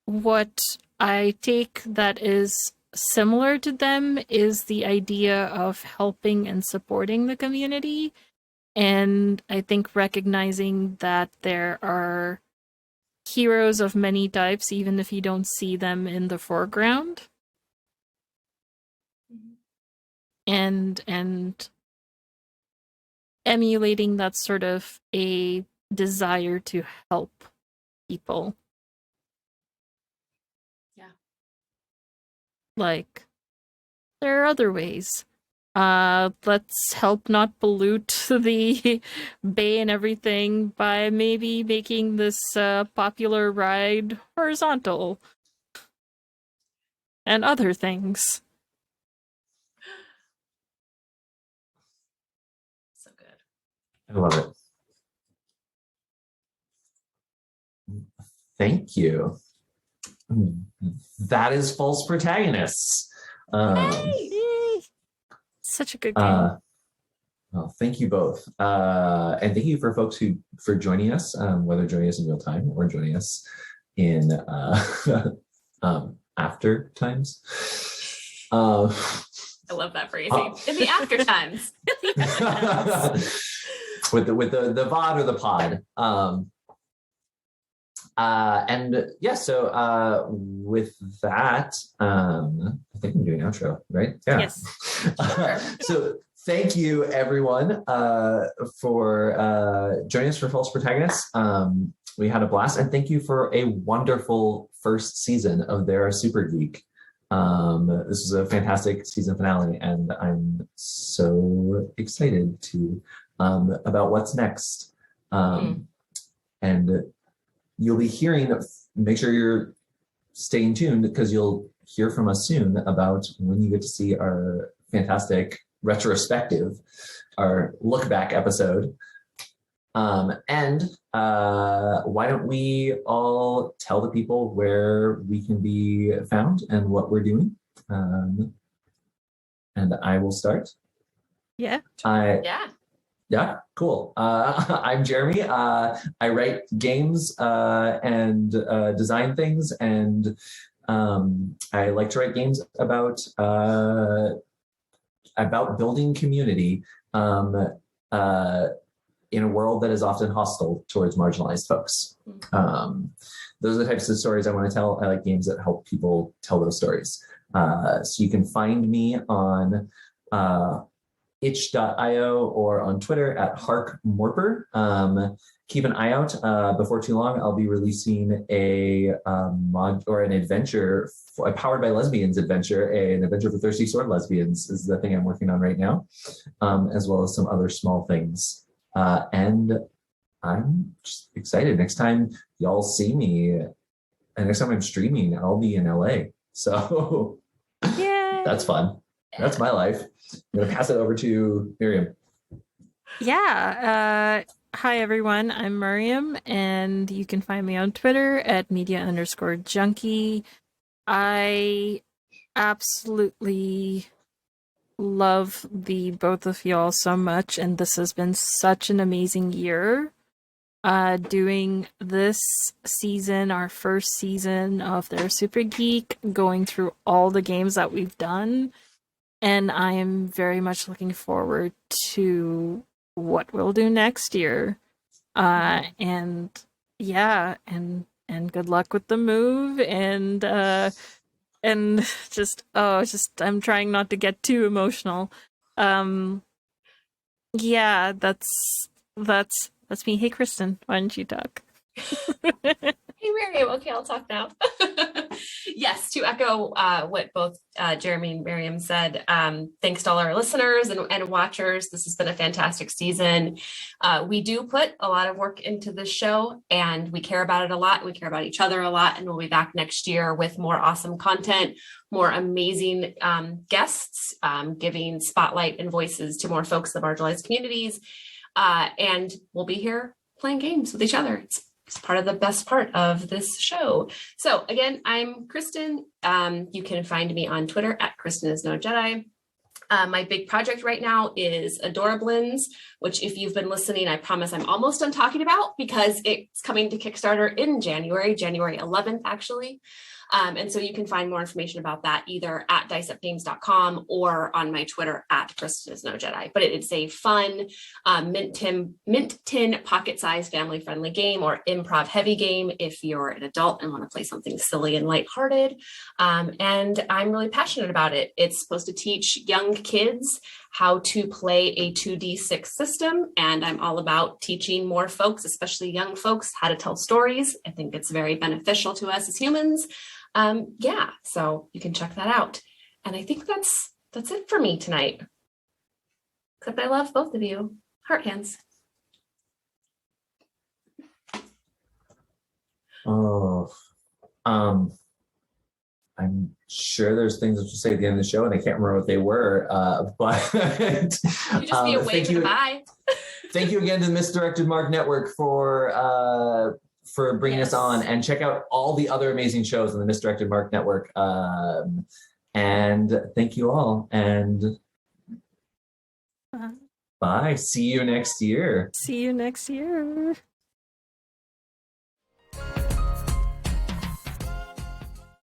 what I take that is similar to them is the idea of helping and supporting the community. And I think recognizing that there are heroes of many types, even if you don't see them in the foreground. And emulating that sort of a desire to help people. Yeah. Like, there are other ways. Let's help not pollute the bay and everything by maybe making this popular ride horizontal. And other things. So good. I love it. Thank you. That is False Protagonists. Yay! Such a good game. Well, thank you both. And thank you for folks for joining us, whether joining us in real time or joining us in after times. I love that phrasing. In the after times. with the VOD or the pod. And yeah, so with that, I think I'm doing outro, right? Yeah. Yes. So thank you everyone for joining us for False Protagonists. We had a blast, and thank you for a wonderful first season of They're a Super Geek. This is a fantastic season finale, and I'm so excited to about what's next. And you'll be hearing, make sure you're staying tuned, because you'll hear from us soon about when you get to see our fantastic retrospective, our look back episode. And why don't we all tell the people where we can be found and what we're doing? And I will start. Yeah. Yeah, cool. I'm Jeremy. I write games and design things, and I like to write games about building community in a world that is often hostile towards marginalized folks. Those are the types of stories I want to tell. I like games that help people tell those stories. So you can find me on itch.io or on Twitter at harkmorper. Keep an eye out. Before too long, I'll be releasing a mod or an adventure, a Powered by Lesbians adventure, an adventure for thirsty sword lesbians is the thing I'm working on right now, as well as some other small things. And I'm just excited. Next time y'all see me, and next time I'm streaming, I'll be in LA. So that's fun. That's my life. I'm going to pass it over to Mariam. Yeah. Hi, everyone. I'm Mariam, and you can find me on Twitter at media_junkie. I absolutely love the both of y'all so much, and this has been such an amazing year. Doing this season, our first season of their Super Geek, going through all the games that we've done, and I am very much looking forward to what we'll do next year. And yeah, and good luck with the move, and just I'm trying not to get too emotional. Yeah, that's me. Hey, Kristin, why don't you talk? Hey, Mariam. Okay, I'll talk now. Yes, to echo what both Jeremy and Mariam said, thanks to all our listeners and watchers. This has been a fantastic season. We do put a lot of work into this show, and we care about it a lot. We care about each other a lot, and we'll be back next year with more awesome content, more amazing guests, giving spotlight and voices to more folks in the marginalized communities. And we'll be here playing games with each other. It's part of the best part of this show. So again, I'm Kristin. You can find me on Twitter at Kristin is no Jedi. My big project right now is Adorablins, which if you've been listening, I promise I'm almost done talking about because it's coming to Kickstarter in January 11th, actually. And so you can find more information about that either at diceupgames.com or on my Twitter at Kristin is no Jedi. But it's a fun mint tin pocket-sized family-friendly game or improv heavy game if you're an adult and want to play something silly and lighthearted. And I'm really passionate about it. It's supposed to teach young kids how to play a 2D6 system. And I'm all about teaching more folks, especially young folks, how to tell stories. I think it's very beneficial to us as humans. Yeah, so you can check that out. And I think that's it for me tonight. Except I love both of you. Heart hands. Oh, I'm sure there's things to say at the end of the show, and I can't remember what they were. But You just be a wave and a bye. Thank you again to the Misdirected Mark Network for bringing us on, and check out all the other amazing shows on the Misdirected Mark Network. And thank you all, and bye. See you next year. See you next year.